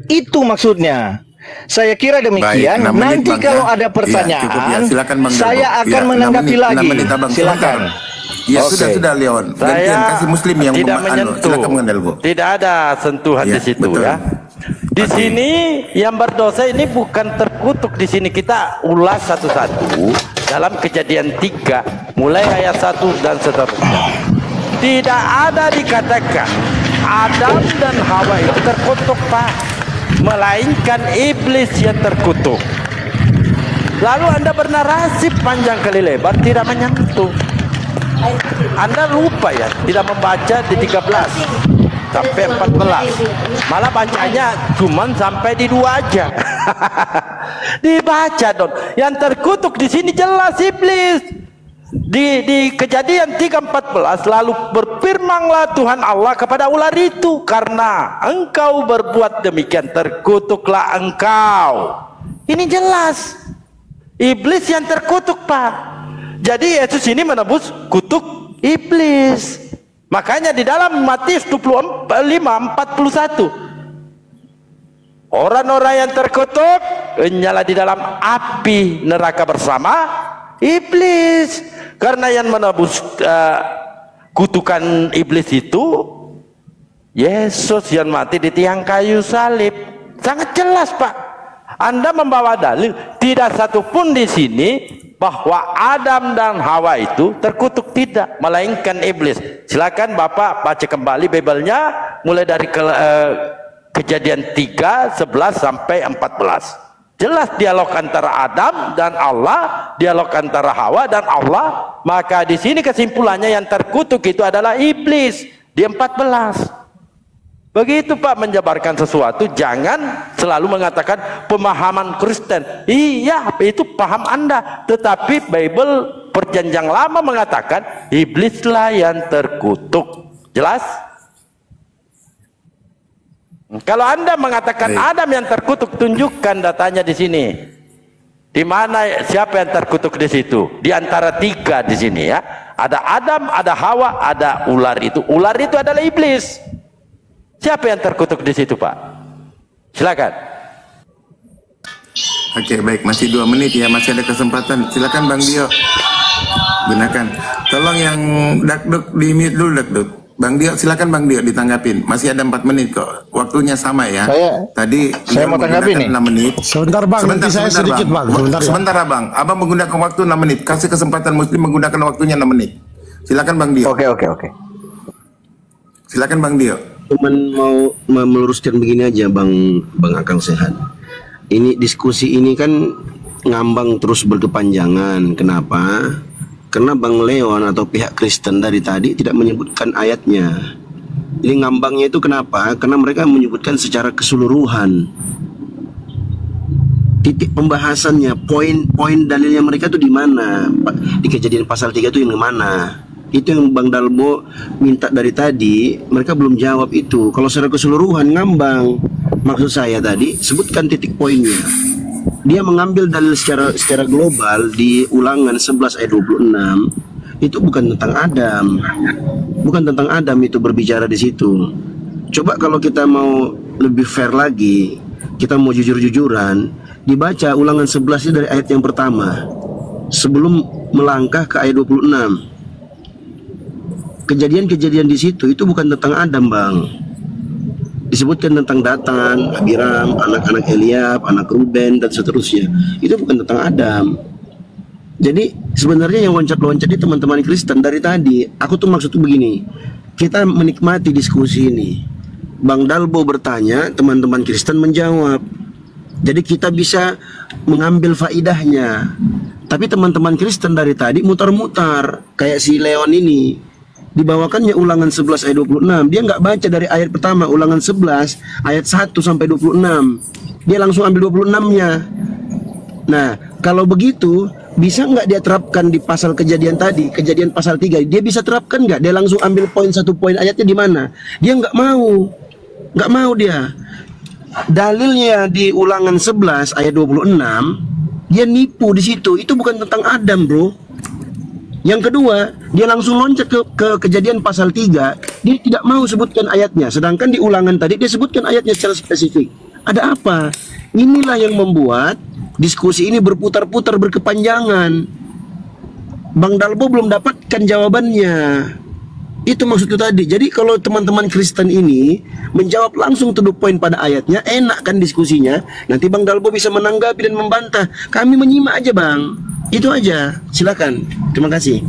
Itu maksudnya. Saya kira demikian. Baik, nanti kalau ada pertanyaan, ya, silakan, Bang saya akan menanggapi lagi. Silakan. Ya sudah Leon. Gantian kasih Muslim yang tidak menyentuh. Tidak ada sentuhan di situ ya. Di sini yang berdosa ini bukan terkutuk. Di sini kita ulas satu-satu dalam Kejadian 3 mulai ayat 1 dan seterusnya. Tidak ada dikatakan Adam dan Hawa itu terkutuk, Pak, melainkan iblis yang terkutuk. Lalu Anda bernarasi panjang kali lebar tidak menyentuh. Anda lupa ya, tidak membaca di 13 sampai 14. Malah bacanya cuman sampai di 2 aja. Dibaca dong. Yang terkutuk di sini jelas iblis. Di Kejadian 3:14 lalu berfirmanlah Tuhan Allah kepada ular itu, karena engkau berbuat demikian terkutuklah engkau. Ini jelas iblis yang terkutuk, Pak. Jadi Yesus ini menebus kutuk iblis. Makanya di dalam Matius 25:41 orang-orang yang terkutuk nyala di dalam api neraka bersama iblis. Karena yang menebus kutukan iblis itu Yesus yang mati di tiang kayu salib. Sangat jelas, Pak. Anda membawa dalil tidak satupun di sini bahwa Adam dan Hawa itu terkutuk, tidak, melainkan iblis. Silakan Bapak baca kembali Bible-nya mulai dari Kejadian 3:11 sampai 14. Jelas dialog antara Adam dan Allah, dialog antara Hawa dan Allah. Maka di sini kesimpulannya yang terkutuk itu adalah iblis di 14. Begitu, Pak, menjabarkan sesuatu. Jangan selalu mengatakan pemahaman Kristen. Iya, itu paham Anda. Tetapi Bible Perjanjian Lama mengatakan iblislah yang terkutuk. Jelas? Kalau Anda mengatakan Adam yang terkutuk, tunjukkan datanya di sini. Di mana siapa yang terkutuk di situ? Di antara 3 di sini ya. Ada Adam, ada Hawa, ada ular itu. Ular itu adalah iblis. Siapa yang terkutuk di situ, Pak? Silakan. Oke, baik, masih 2 menit ya, masih ada kesempatan. Silakan Bang Dio. Gunakan. Tolong yang dakduk di mute dulu, dakduk. Bang Dio, silakan Bang Dio ditanggapin. Masih ada 4 menit kok. Waktunya sama ya. Saya mau tanggapi nih. 6 menit. Sebentar Bang, nanti saya sedikit Bang. Sebentar Abang. Abang menggunakan waktu 6 menit. Kasih kesempatan Muslim menggunakan waktunya 6 menit. Silakan Bang Dio. Oke. Silakan Bang Dio. Cuman mau meluruskan begini aja Bang Akang Sehat. Ini diskusi ini kan ngambang terus berkepanjangan. Kenapa? Karena Bang Leon atau pihak Kristen dari tadi tidak menyebutkan ayatnya. Ini ngambangnya itu kenapa? Karena mereka menyebutkan secara keseluruhan. Titik pembahasannya, poin dalilnya mereka itu di mana? Di Kejadian pasal 3 itu yang mana? Itu yang Bang Dalbo minta dari tadi, mereka belum jawab itu. Kalau secara keseluruhan ngambang. Maksud saya tadi, sebutkan titik poinnya. Dia mengambil dalil secara global di Ulangan 11 ayat 26. Itu bukan tentang Adam. Bukan tentang Adam itu berbicara di situ. Coba kalau kita mau lebih fair lagi, kita mau jujur-jujuran, dibaca Ulangan 11 dari ayat yang pertama sebelum melangkah ke ayat 26. Kejadian-kejadian di situ itu bukan tentang Adam, Bang. Disebutkan tentang Datan, Abiram, anak-anak Eliab, anak Ruben, dan seterusnya. Itu bukan tentang Adam. Jadi sebenarnya yang loncat-loncat di teman-teman Kristen dari tadi, aku tuh maksud tuh begini. kita menikmati diskusi ini. Bang Dalbo bertanya, teman-teman Kristen menjawab. Jadi kita bisa mengambil faidahnya. Tapi teman-teman Kristen dari tadi mutar-mutar. Kayak si Leon ini. Dibawakannya Ulangan 11 ayat 26. Dia nggak baca dari ayat pertama, Ulangan 11 ayat 1 sampai 26. Dia langsung ambil 26-nya. Nah, kalau begitu, bisa nggak dia terapkan di pasal kejadian tadi, kejadian pasal 3? Dia bisa terapkan nggak? Dia langsung ambil satu poin ayatnya di mana? Dia nggak mau. Nggak mau dia. Dalilnya di Ulangan 11 ayat 26, dia nipu di situ. Itu bukan tentang Adam, bro. Yang kedua, dia langsung loncat ke kejadian pasal 3. Dia tidak mau sebutkan ayatnya. Sedangkan di Ulangan tadi dia sebutkan ayatnya secara spesifik. Ada apa? Inilah yang membuat diskusi ini berputar-putar, berkepanjangan. Bang Dalbo belum dapatkan jawabannya. Itu maksudku tadi. Jadi kalau teman-teman Kristen ini menjawab langsung to the point pada ayatnya, enak kan diskusinya. Nanti Bang Dalbo bisa menanggapi dan membantah. Kami menyimak aja, Bang. Itu aja. Silakan. Terima kasih.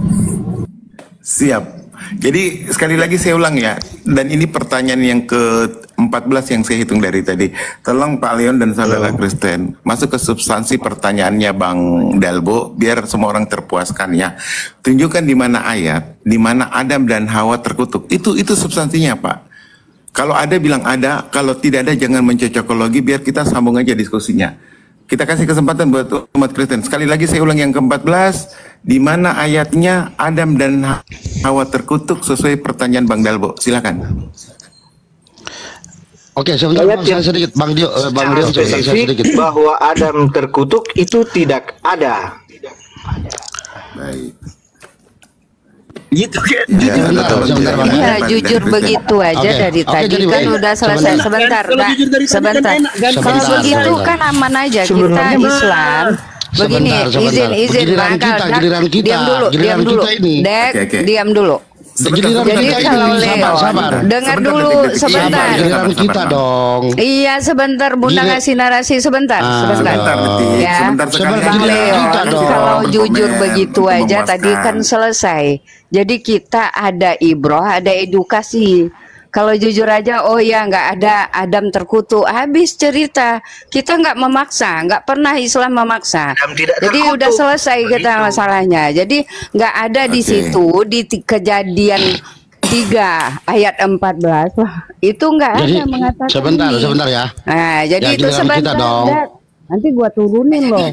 Siap. Jadi sekali lagi saya ulang ya. Dan ini pertanyaan yang ke-14 yang saya hitung dari tadi. Tolong Pak Leon dan saudara Kristen masuk ke substansi pertanyaannya Bang Dalbo biar semua orang terpuaskan ya. Tunjukkan di mana ayat, di mana Adam dan Hawa terkutuk. Itu substansinya, Pak. Kalau ada bilang ada, kalau tidak ada jangan mencocokologi, biar kita sambung aja diskusinya. Kita kasih kesempatan buat umat Kristen. Sekali lagi saya ulang yang ke-14, di mana ayatnya Adam dan Hawa terkutuk sesuai pertanyaan Bang Dalbo. Silakan. Oke, sebentar Bang, saya sedikit. Bang Dio, saya sedikit. Bahwa Adam terkutuk itu tidak ada. Baik. Gitu kan? Iya, jujur begitu aja dari tadi kan udah selesai. Sebentar. Kalau begitu kan aman aja kita Islam. Begini, izin Bang Akal. Diam dulu. Dek, diam dulu. Jadi kalau Leo, dengar dulu sebentar. Giliran kita dong. Iya sebentar, Bunda ngasih narasi sebentar. Ya, Bang Leo, kalau jujur begitu aja tadi kan selesai. Jadi kita ada ibroh, ada edukasi. Kalau jujur aja, oh ya nggak ada Adam terkutuk, habis cerita. Kita nggak memaksa, nggak pernah Islam memaksa. Jadi udah selesai kita masalahnya. Jadi nggak ada di situ di kejadian 3 ayat 14. Wah, itu nggak ada mengatakan. Sebentar ya. Nah, jadi ya, itu sebentar. Nanti gua turunin loh.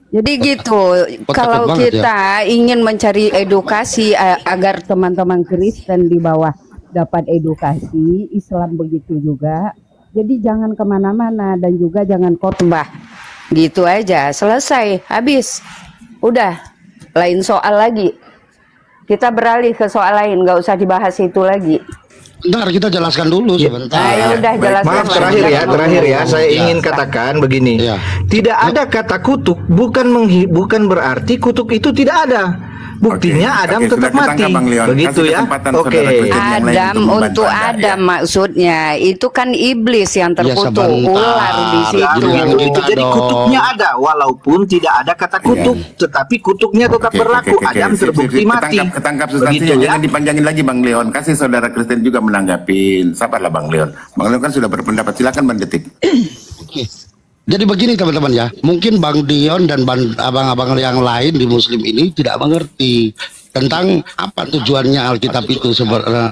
Jadi gitu, kalau kita ingin mencari edukasi agar teman-teman Kristen di bawah dapat edukasi, Islam begitu juga. Jadi jangan kemana-mana dan juga jangan khotbah. Gitu aja, selesai, habis. Udah, lain soal lagi. Kita beralih ke soal lain, nggak usah dibahas itu lagi. Bentar, kita jelaskan dulu sebentar. Udah jelaskan. Maaf, terakhir ya, saya ingin katakan begini. Tidak ada kata kutuk, bukan berarti kutuk itu tidak ada. Buktinya Adam tetap mati. Begitu ya. Oke. Adam untuk Adam maksudnya itu kan iblis yang terkutuk, ular di situ. Jadi kutuknya ada walaupun tidak ada kata kutuk, tetapi kutuknya tetap berlaku. Adam terbukti mati. Ketangkap substansinya, jangan dipanjangin lagi Bang Leon. Kasih saudara Kristen juga menanggapin. Sabarlah Bang Leon. Bang Leon kan sudah berpendapat. Silakan Bang Detik. Oke. Jadi begini teman-teman ya, mungkin Bang Dion dan abang-abang yang lain di Muslim ini tidak mengerti tentang apa tujuannya Alkitab itu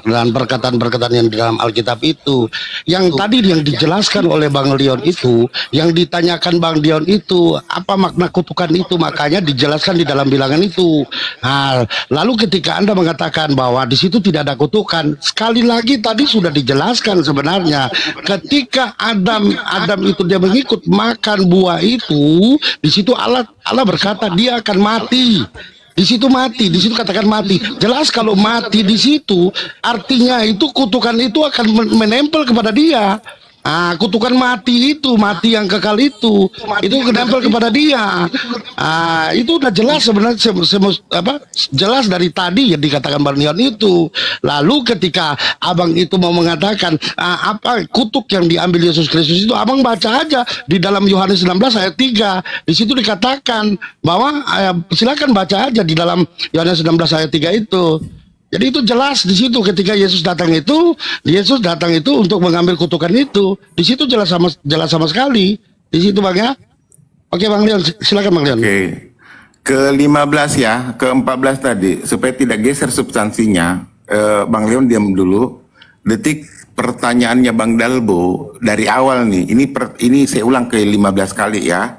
dan perkataan-perkataan yang di dalam Alkitab itu. Yang tadi yang dijelaskan oleh Bang Leon itu, yang ditanyakan Bang Dion itu, apa makna kutukan itu, makanya dijelaskan di dalam bilangan itu. Nah, lalu ketika Anda mengatakan bahwa di situ tidak ada kutukan, sekali lagi tadi sudah dijelaskan sebenarnya ketika Adam itu dia mengikut makan buah itu, di situ Allah berkata dia akan mati. Di situ mati, di situ katakan mati. Jelas kalau mati di situ, artinya itu kutukan itu akan menempel kepada dia. Ah, kutukan mati itu, mati yang kekal itu menempel kepada dia. Ah, itu udah jelas sebenarnya, jelas dari tadi yang dikatakan Bang Leon itu. Lalu ketika abang itu mau mengatakan apa kutuk yang diambil Yesus Kristus itu, abang baca aja di dalam Yohanes 16 ayat 3. Di situ dikatakan bahwa silakan baca aja di dalam Yohanes 16 ayat 3 itu. Jadi itu jelas di situ ketika Yesus datang itu untuk mengambil kutukan itu. Di situ jelas sama sekali. Di situ Bang ya. Oke Bang Leon, silakan Bang Leon. Oke. Ke-15 ya, ke-14 tadi supaya tidak geser substansinya. Bang Leon diam dulu. Detik pertanyaannya Bang Dalbo dari awal nih. Ini saya ulang ke 15 kali ya.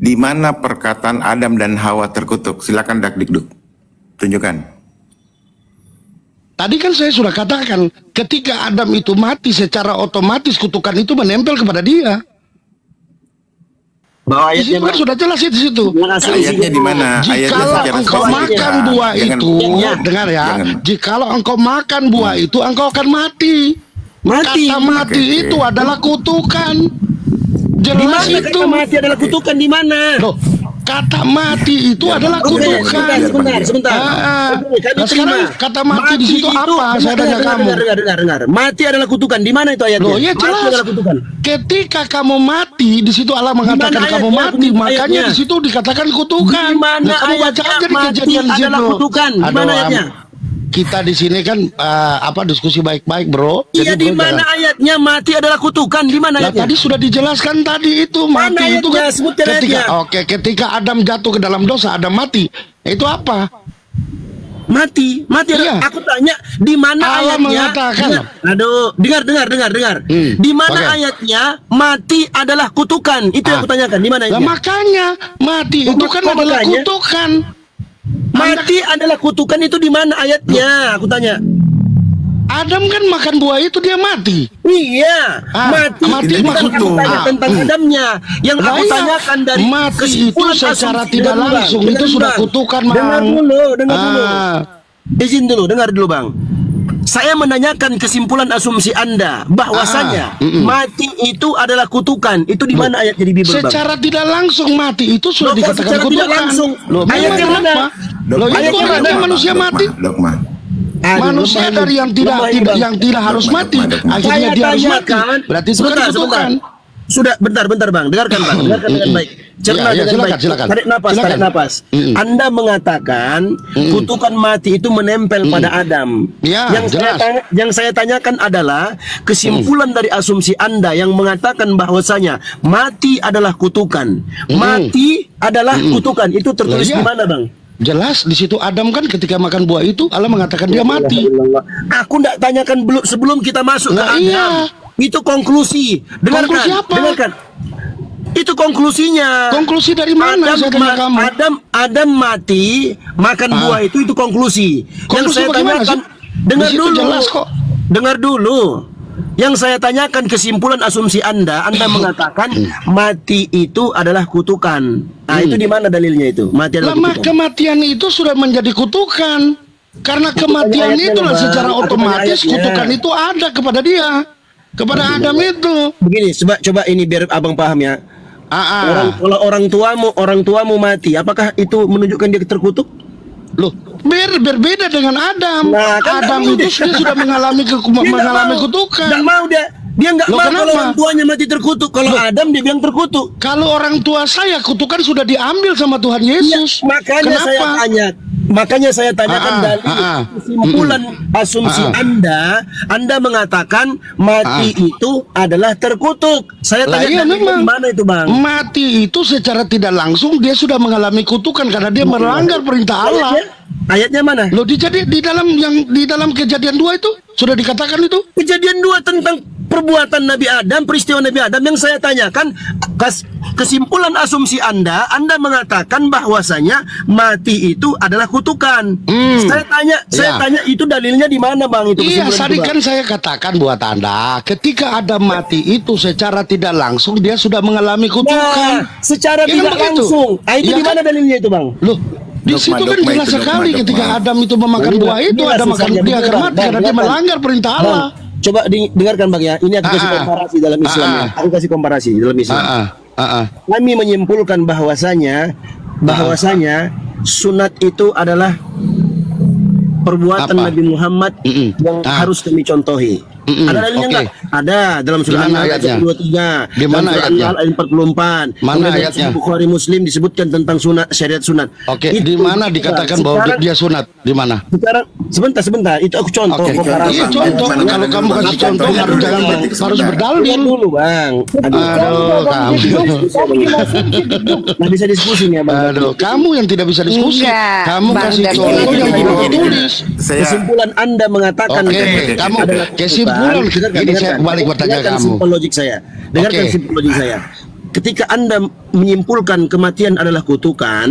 Di mana perkataan Adam dan Hawa terkutuk? Silakan Dakdikduk. Tunjukkan. Tadi kan saya sudah katakan, ketika Adam itu mati secara otomatis kutukan itu menempel kepada dia. Bahwa Di situ kan sudah jelas di situ. Ayatnya di mana? Jikalau engkau makan buah itu, dengar ya. Jikalau engkau makan buah itu, engkau akan mati. Kata mati itu adalah kutukan. Jelas itu. Kata mati adalah kutukan di mana? Loh, kata mati itu adalah kutukan. Sebentar. Nah, sekarang kata mati di situ apa? Saya tanya kamu. Dengar. Mati adalah kutukan. Di mana itu ayatnya? Loh, ya jelas. Ketika kamu mati, di situ Allah mengatakan kamu mati, makanya di situ dikatakan kutukan. Di mana ayatnya mati adalah kutukan? Di mana ayatnya? Kita di sini kan diskusi baik-baik, Bro. Iya, di mana ayatnya mati adalah kutukan? Di mana ayatnya? Tadi sudah dijelaskan tadi itu mati itu kan ketika Adam jatuh ke dalam dosa, Adam mati. Itu apa? Mati adalah, aku tanya di mana Allah ayatnya? Mengatakan. Aduh, dengar. Di mana ayatnya mati adalah kutukan? Itu yang aku tanyakan. Di mana ayatnya? Makanya mati itu kan adalah kutukan. Mati adalah kutukan itu di mana ayatnya? Aku tanya. Adam kan makan buah itu dia mati. Iya, mati bukan aku tanya tentang Adamnya. Yang aku tanyakan dari mati itu secara tidak langsung itu sudah kutukan, Bang. Dengar dulu. Izin dulu, dengar dulu, Bang. Saya menanyakan kesimpulan asumsi Anda bahwasanya mati itu adalah kutukan. Itu di mana ayatnya di Bible, Bang? Secara tidak langsung mati itu sudah dikatakan kutukan. Tidak langsung. Ayatnya mana? Itu ada manusia mati. Manusia dari yang tidak harus mati, akhirnya dia harus mati. Berarti itu kan kutukan. Sudah, bentar Bang, dengarkan dengan baik. Cerna dengan baik. Tarik napas. Anda mengatakan kutukan mati itu menempel pada Adam. Yang saya tanyakan adalah kesimpulan dari asumsi Anda yang mengatakan bahwasanya mati adalah kutukan. Mati adalah kutukan. Itu tertulis di mana, Bang? Jelas di situ Adam kan ketika makan buah itu Allah mengatakan dia mati. Aku tidak tanyakan sebelum kita masuk ke Adam. Itu konklusi. Dengarkan. Itu konklusinya. Konklusi dari mana? Adam mati makan buah itu konklusi. Yang saya tanyakan, dengar dulu. Yang saya tanyakan kesimpulan asumsi Anda mengatakan mati itu adalah kutukan. Nah, itu di mana dalilnya itu? Mati adalah kutukan. Kematian itu sudah menjadi kutukan. Karena kematian itu secara otomatis kutukan itu ada kepada dia. Kepada Adam itu. Begini, coba ini biar Abang paham ya. Kalau orang tuamu mati, apakah itu menunjukkan dia terkutuk? Loh, berbeda dengan Adam. Adam itu sudah mengalami kutukan. Nggak mau dia nggak mau kalau orang tuanya mati terkutuk. Kalau Adam dia bilang terkutuk. Kalau orang tua saya kutukan sudah diambil sama Tuhan Yesus. Makanya saya tanyakan dari kesimpulan asumsi Anda mengatakan mati itu adalah terkutuk. Saya tanya mana itu, Bang? Mati itu secara tidak langsung dia sudah mengalami kutukan karena dia melanggar perintah Allah. Ayatnya mana? Loh, di dalam Kejadian 2 itu sudah dikatakan itu. Kejadian 2 tentang perbuatan Nabi Adam, peristiwa Nabi Adam. Yang saya tanyakan kesimpulan asumsi Anda mengatakan bahwasanya mati itu adalah kutukan. Saya tanya itu dalilnya di mana, Bang? Itu iya, tadi kan saya katakan buat Anda, ketika Adam mati itu secara tidak langsung dia sudah mengalami kutukan. Secara tidak langsung. Itu di mana dalilnya itu, Bang? Loh, di situ kan jelas sekali ketika Adam itu memakan buah itu dia akan mati karena dia melanggar perintah Allah. Coba dengarkan, Bang ya. Ini aku kasih komparasi dalam Islam ya. Aku kasih komparasi dalam Islam. Kami menyimpulkan bahwasanya sunat itu adalah perbuatan Nabi Muhammad yang harus kami contohi. Ada dalilnya enggak? Ada dalam surah Di mana An-Nahl ayat ayatnya? 23. Di mana Dalam surah ayatnya? An-Nahl ayat 44. Mana Kemudian dalam ayatnya? Sahih Bukhari Muslim disebutkan tentang sunat, syariat sunat. Oke, Itu di mana dikatakan bahwa sekarang- dia sunat? Di mana? Sekarang sebentar, itu aku contoh. Oke, beberapa. iya contoh. Kalau kamu kasih contoh harus berdalil Lihat dulu, Bang. Aduh, kamu. Nggak bisa diskusi nih, Bang. Aduh, kamu yang tidak bisa diskusi. Enggak, Kamu Bang kasih Daki. contoh yang tidak ditulis. Kesimpulan Anda mengatakan Oke, kamu adalah kesimpulan. Ini saya balik bertanya dengarkan kamu. simpel logik saya. Dengarkan Oke. simpel logik saya. Ketika Anda menyimpulkan kematian adalah kutukan,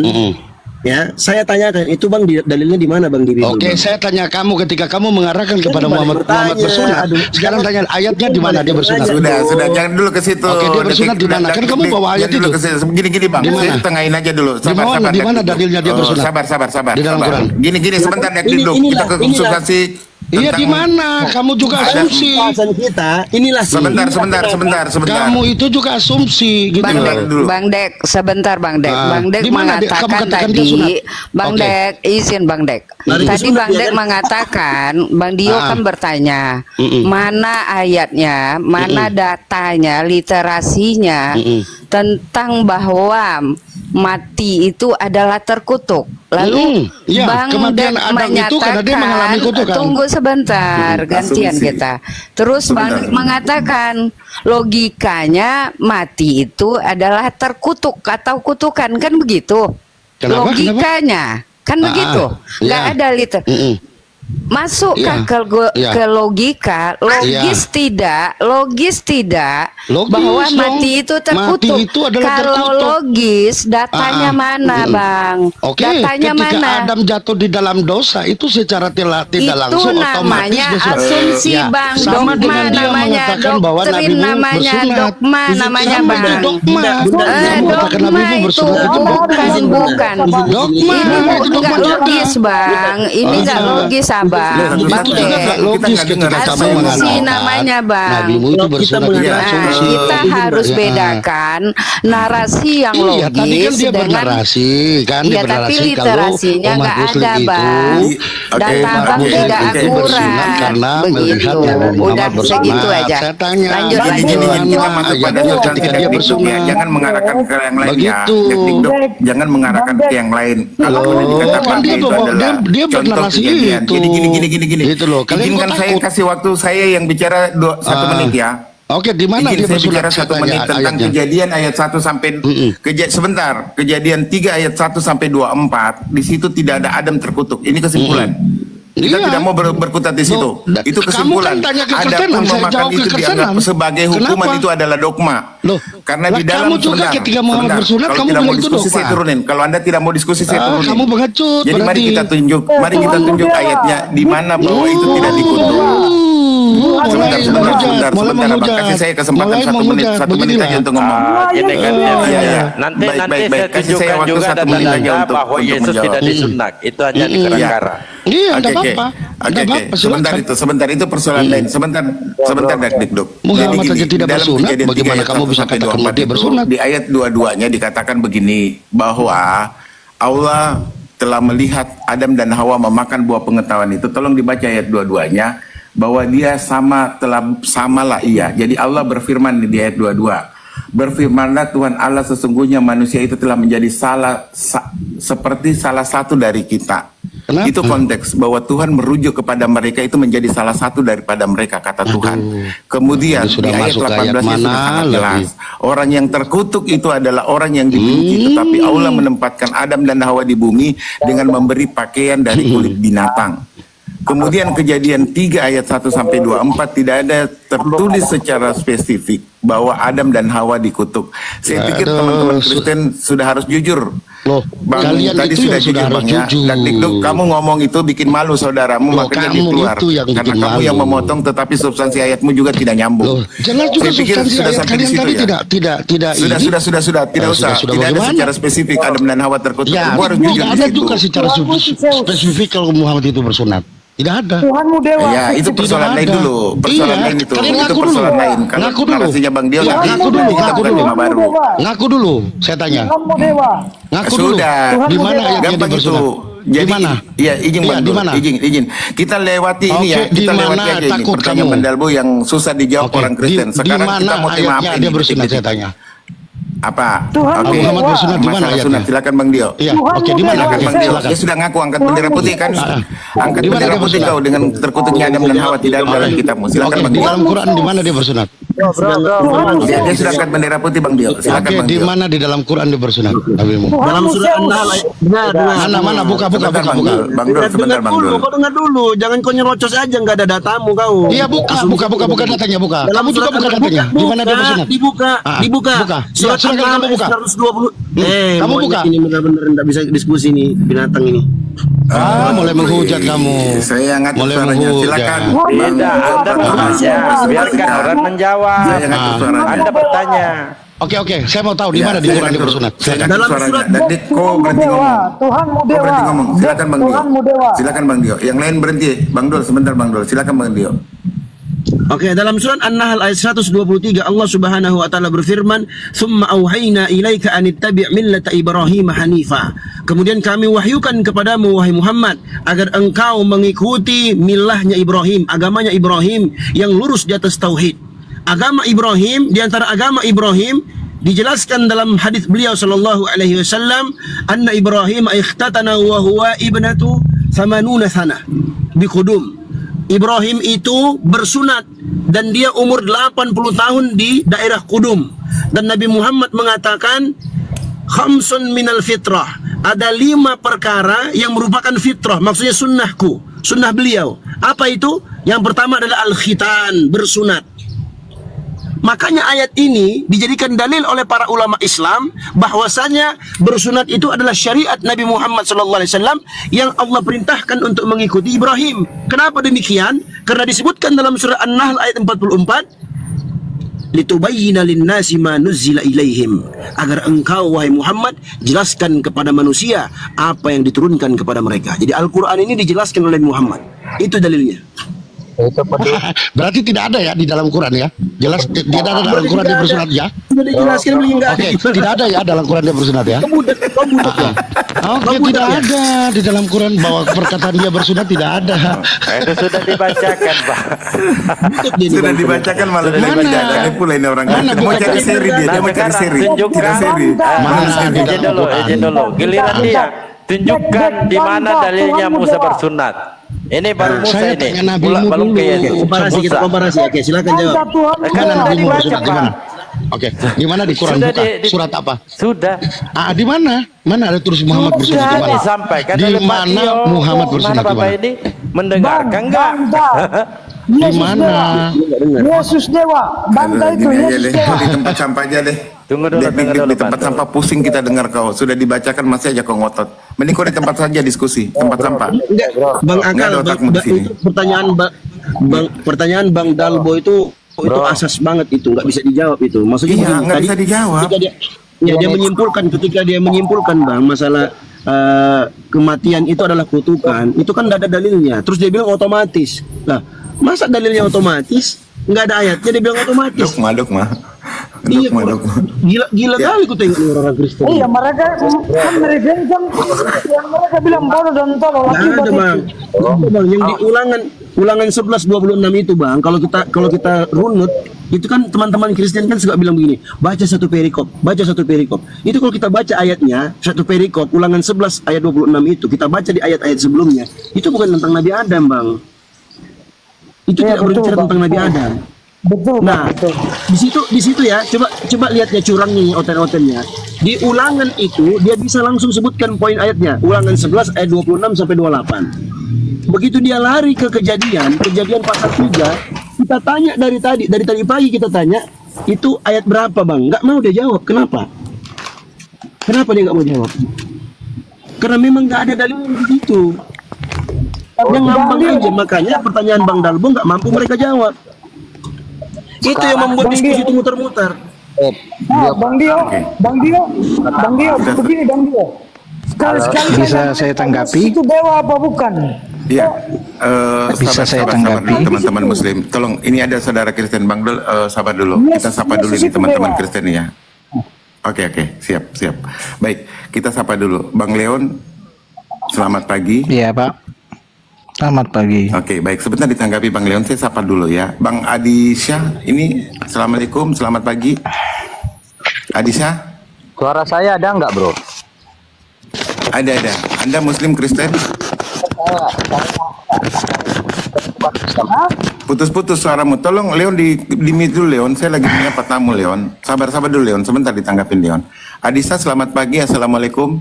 ya, saya tanyakan itu Bang dalilnya di mana Bang di Bible? Oke, saya tanya kamu ketika kamu mengarahkan kepada Muhammad bersunat. Sekarang tanya ayatnya di mana dia bersunat? Sudah, jangan dulu ke situ. Oke, dia bersunat di mana? Kan kamu bawa ayat itu. Gini Bang, Di mana? saya tengahin aja dulu. Sabar. Di mana dalilnya dia bersunat? Sabar. Di dalam Quran. Gini, sebentar ya dulu. Kita ke konsultasi. Iya, di mana? Kamu juga asumsi. Pembahasan kita inilah Sebentar. Kamu itu juga asumsi gitu. Bang Dek, sebentar Bang Dek. Bang Dek di mana kamu mengatakan katakan dia sunat? tadi, Bang Oke. Dek, izin Bang Dek. Tadi Bang Dek mengatakan, Bang Dio kan bertanya, mana ayatnya, mana datanya, literasinya tentang bahwa mati itu adalah terkutuk. Lalu iya, Bang kematian Dek Adam itu karena dia mengalami menyatakan, kutukan. tunggu sebentar, gantian asumsi. kita. Terus Bang Dek mengatakan logikanya mati itu adalah terkutuk atau kutukan, kan begitu? Kenapa? Logikanya kan begitu. Nggak iya. ada liter. Masukkah Iya. ke logika? Logis tidak? Logis bahwa dong. mati itu terkutuk. Mati itu adalah Kalau terkutuk. logis, datanya mana, Bang? Oke, Datanya ketika mana? Adam jatuh di dalam dosa itu secara tidak langsung otomatis namanya dia asumsi, Bang. sama Dogma dengan dia namanya, mengatakan bahwa Nabi doktrin Nuh namanya, bersunat. dogma namanya, Sama Bang. itu dogma. Dia mengatakan Nabi Nuh bersunat itu dogma. Bukan. Dogma. Ini Itu dogma nggak juga. logis, Bang. Ini nggak logis, Abang. Itu juga nggak logis ketika kamu Asumsi mengatakan namanya, Bang. Nabi Nuh itu bersunat itu Nah, asumsi. kita harus bedakan narasi yang Iya, tadi kan logis dia dengan bernarasi kan, dia Iya, tapi bernarasi kalau literasinya umat nggak muslim ada, itu Bang. Data Bang tidak bersunat akurat. karena melihat Begitu. Nabi Udah Muhammad bersunat. segitu aja. Saya tanya, Lanjut. Gini, kita masuk pada ayatnya substansi ketika dia teknik bersunat. ya. Jangan mengarahkan ke yang lain Begitu. ya. Teknik dok, jangan mengarahkan ke yang lain. Kalau boleh dikatakan kan dia itu bawa- adalah dia contoh bernarasi kejadian. itu. Gini. Gitu loh. Kalian Izinkan kok saya takut? kasih waktu saya yang bicara 1 menit ya. Oke, di mana Izin dia saya bersunat? bicara 1 Saya menit tanya tentang ayatnya. kejadian ayat 1 sampai sebentar. Kejadian 3 ayat 1 sampai 24. Di situ tidak ada Adam terkutuk. Ini kesimpulan. Kita Iya. tidak mau berkutat di situ. Itu kesimpulan. Kamu kan tanya Ada kekertenan, pun saya memakan jawab itu dianggap kekertenan. sebagai hukuman. Kenapa? Itu adalah dogma. Loh, karena lah di dalam kamu juga sebentar, ketika Muhammad bersunat, kalau kamu tidak mau bilang itu diskusi saya dogma. turunin. Kalau Anda tidak mau diskusi saya turunin. Kamu pengecut Jadi mari berarti. kita tunjuk ayatnya di mana bahwa itu tidak dikutuk. Sebentar, Abang. Kasih saya kesempatan 1 menit, 1 menit aja untuk ngomong. Ini kan Iya. nanti Baik. saya Kasih saya tunjukkan waktu juga 1 menit aja data-data untuk bahwa Yesus menjawab. tidak disunat. Itu hanya dikera-kera. Iya, Oke, enggak oke. apa-apa. Oke, Enggak oke. apa-apa, Sebentar itu persoalan lain. Sebentar Dik. Muhammad saja tidak dalam bersunat, kejadian bagaimana 3 ayat kamu 1 bisa sampai katakan 24 dia itu, bersunat? Di ayat 22-nya dikatakan begini, bahwa Allah telah melihat Adam dan Hawa memakan buah pengetahuan itu. Tolong dibaca ayat 22-nya, bahwa dia samalah ia. Jadi Allah berfirman di ayat 22. Berfirmanlah Tuhan Allah, sesungguhnya manusia itu telah menjadi seperti salah satu dari kita. Kenapa? Itu konteks bahwa Tuhan merujuk kepada mereka itu menjadi salah satu daripada mereka, kata Tuhan. Kemudian Ini sudah di ayat masuk ke ayat 18 itu mana sangat jelas. lagi? Orang yang terkutuk itu adalah orang yang dibenci, tetapi Allah menempatkan Adam dan Hawa di bumi dengan memberi pakaian dari kulit binatang. Kemudian kejadian 3 ayat 1 sampai 24 tidak ada tertulis secara spesifik bahwa Adam dan Hawa dikutuk. Saya pikir teman-teman Kristen sudah harus jujur. Loh, Bang, kalian tadi itu sudah yang sudah jujur harus Bang ya. jujur. Dan Dikduk, kamu ngomong itu bikin malu saudaramu, Loh, makanya kamu dia keluar. itu yang Karena bikin kamu malu. yang memotong tetapi substansi ayatmu juga tidak nyambung. Loh, jelas juga Saya pikir substansi sudah ayat sampai di kalian situ tadi ya. tidak Sudah, ini. tidak Oh, usah. sudah Tidak ada bagaimana? secara spesifik Adam dan Hawa terkutuk. Ya, Kamu harus jujur tidak di ada situ. juga secara spesifik kalau Muhammad itu bersunat. Tidak ada. Tuhanmu dewa. Ya, itu persoalan lain dulu. Persoalan lain itu. Kalian Itu ngaku dulu. persoalan lain. Kalau Ngaku dulu. narasinya Bang Dio, Ngaku dulu. kita bukan tema baru. Ngaku dulu. Saya tanya. Tuhanmu dewa. Ngaku dulu. Sudah. Di mana ayatnya dia Gampang itu. bersunat? Jadi, mana? Iya, izin Bang Dul, izin. Kita lewati ini ya, kita lewati aja ini pertanyaan Bang Dalbo yang susah dijawab orang Kristen. Sekarang kita mau tema apa ini? Dia bersunat, saya tanya. Apa? Oke. Muhammad bersunat di mana ayatnya? Silakan Bang Dio. Iya. Oke, di mana? Bang Dio. Dia sudah ngaku angkat bendera putih kan? Angkat bendera putih kau dengan terkutuknya Adam dan Hawa tidak ada dalam kitabmu. Silakan Bang Dio. Di dalam Quran di mana dia bersunat? Dia sudah angkat bendera putih Bang Dio. Silakan Bang Dio. Di mana di dalam Quran dia bersunat? Dalam surah An-Nahl. Mana buka. Bang Dio, sebentar Bang Dio. Kau dengar dulu, jangan kau nyerocos aja, nggak ada datamu kau. Iya, buka datanya, buka. Kamu juga buka datanya. Di mana dia bersunat? Dibuka. Surat kamu buka. 120. Kamu buka. Ini benar-benar enggak bisa diskusi nih binatang ini. Mulai menghujat kamu. Saya ngatur suaranya. Silakan. Anda bertanya, biarkan orang menjawab. Anda bertanya. Oke, saya mau tahu di mana di Quran dia bersunat. Dalam surat kau berhenti ngomong. Tuhanmu dewa. Berhenti ngomong. Silakan Bang Dio. Tuhanmu dewa. Silakan Bang Dio. Yang lain berhenti. Bang Dul, sebentar Bang Dul. Silakan Bang Dio. Oke, dalam surat An-Nahl ayat 123 Allah Subhanahu wa taala berfirman, "Tsumma auhayna ilaika an ittabi' millata Ibrahim hanifa." Kemudian kami wahyukan kepadamu wahai Muhammad agar engkau mengikuti milahnya Ibrahim, agamanya Ibrahim yang lurus di atas tauhid. Agama Ibrahim, di antara agama Ibrahim dijelaskan dalam hadis beliau sallallahu alaihi wasallam, "Anna Ibrahim ikhtatana wa huwa ibnatu 80 sana bi qudum." Ibrahim itu bersunat dan dia umur 80 tahun di daerah Qudum. Dan Nabi Muhammad mengatakan khamsun minal fitrah. Ada 5 perkara yang merupakan fitrah, maksudnya sunnahku, sunnah beliau. Apa itu? Yang pertama adalah al-khitan, bersunat. Makanya ayat ini dijadikan dalil oleh para ulama Islam bahwasanya bersunat itu adalah syariat Nabi Muhammad SAW yang Allah perintahkan untuk mengikuti Ibrahim. Kenapa demikian? Karena disebutkan dalam surah An-Nahl ayat 44, litubayyina lin-nasi ma nuzzila ilaihim, agar engkau wahai Muhammad jelaskan kepada manusia apa yang diturunkan kepada mereka. Jadi Al-Qur'an ini dijelaskan oleh Muhammad. Itu dalilnya. Berarti tidak ada ya di dalam Quran ya? Jelas tidak ada dalam Quran dia bersunat ya? Sudah dijelaskan enggak ada. Tidak ada ya dalam Quran dia bersunat ya? Oke, tidak ada di dalam Quran bahwa perkataan dia bersunat tidak ada. Itu sudah dibacakan, Pak. Sudah dibacakan malah dibacakan pula ini orang. Mau cari seri dia mau cari seri. Tunjukkan. Izin dulu. Giliran dia. Tunjukkan di mana dalilnya Musa bersunat. Ini baru Musa ini. Belum komparasi, kita komparasi. Oke, silakan jawab. Kan Nabi bersunat di mana? Oke, di mana di Quran buka? Surat apa? Sudah. Di mana? Mana ada tulis Muhammad bersunat di mana? Disampaikan di mana Muhammad bersunat di mana? Ini mendengarkan enggak? Di mana? Yesus dewa. Banda itu Yesus dewa. Di tempat sampah aja deh. Tunggu dulu. Di tempat sampah pusing kita dengar kau. Sudah dibacakan masih aja kau ngotot. Mending kau di tempat saja diskusi. Tempat sampah. Enggak, Bang Akal, itu pertanyaan Bang Dalbo itu asas banget itu, nggak bisa dijawab itu. Maksudnya iya, nggak bisa dijawab. Ketika dia menyimpulkan Bang masalah kematian itu adalah kutukan, itu kan nggak ada dalilnya. Terus dia bilang otomatis. Lah, masa dalilnya otomatis? Nggak ada ayatnya dia bilang otomatis. Dogma. Iya, gila kali ku tengok orang Kristen. Iya, mereka kan yang mereka bilang bodoh dan tolol. Nggak ada Bang. Bang, yang di ulangan 11:26 itu Bang, kalau kita runut itu kan teman-teman Kristen kan suka bilang begini, baca satu perikop. Itu kalau kita baca ayatnya, satu perikop ulangan 11 ayat 26 itu, kita baca di ayat-ayat sebelumnya, itu bukan tentang Nabi Adam Bang. Itu tidak berbicara tentang Nabi Adam. Betul. Nah, betul. Di situ ya, coba lihatnya curangnya, oten-otennya. Di ulangan itu dia bisa langsung sebutkan poin ayatnya. Ulangan 11 ayat 26 sampai 28. Begitu dia lari ke kejadian pasal 3, kita tanya dari tadi pagi kita tanya, itu ayat berapa Bang? Nggak mau dia jawab. Kenapa? Kenapa dia nggak mau jawab? Karena memang nggak ada dalil begitu. Yang ngambang aja, makanya pertanyaan Bang Dalbo nggak mampu mereka jawab. Itu yang membuat diskusi itu muter-muter. Bang Dio, begini Bang Dio. Sekali-sekali bisa saya tanggapi? Itu dewa apa bukan? Iya, bisa saya tanggapi teman-teman Muslim. Tolong, ini ada saudara Kristen Bang Dul, sabar dulu. Kita sapa dulu ini teman-teman Kristen ya. Oke, siap. Baik, kita sapa dulu Bang Leon. Selamat pagi. Iya, Pak. Selamat pagi. Oke, baik. Sebentar ditanggapi Bang Leon. Saya sapa dulu ya. Bang Adisha, ini Assalamualaikum, selamat pagi. Adisha? Suara saya ada nggak, bro? Ada. Anda Muslim Kristen? Putus-putus suaramu. Tolong Leon di mute dulu, Leon. Saya lagi menyapa tamu, Leon. Sabar dulu, Leon. Sebentar ditanggapin, Leon. Adisa, selamat pagi. Assalamualaikum.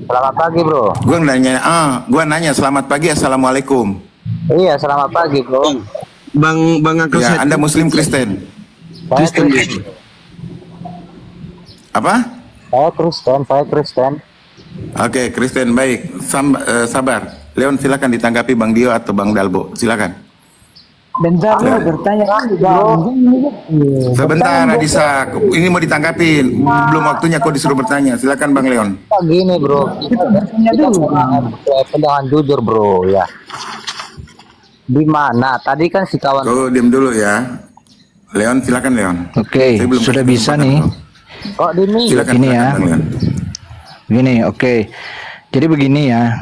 Selamat pagi, bro. Gua nanya selamat pagi. Assalamualaikum. Iya, selamat pagi, bro. Bang Akal ya, Anda Muslim Kristen? Kristen. Apa? Saya Kristen. Oke, Kristen, baik. Sabar. Leon, silakan ditanggapi Bang Dio atau Bang Dalbo. Silakan. Bentar, bertanya lagi, Bang. Sebentar, Adisa. Ini mau ditanggapin. Belum waktunya kau disuruh bertanya. Silakan Bang Leon. Gini, bro. Jangan jujur, bro, ya. Di mana? Tadi kan si kawan. Kau diam dulu ya. Leon, silakan Leon. Oke, sudah bisa nih. Kok dini? Silakan ya. Gini, oke. Jadi begini ya.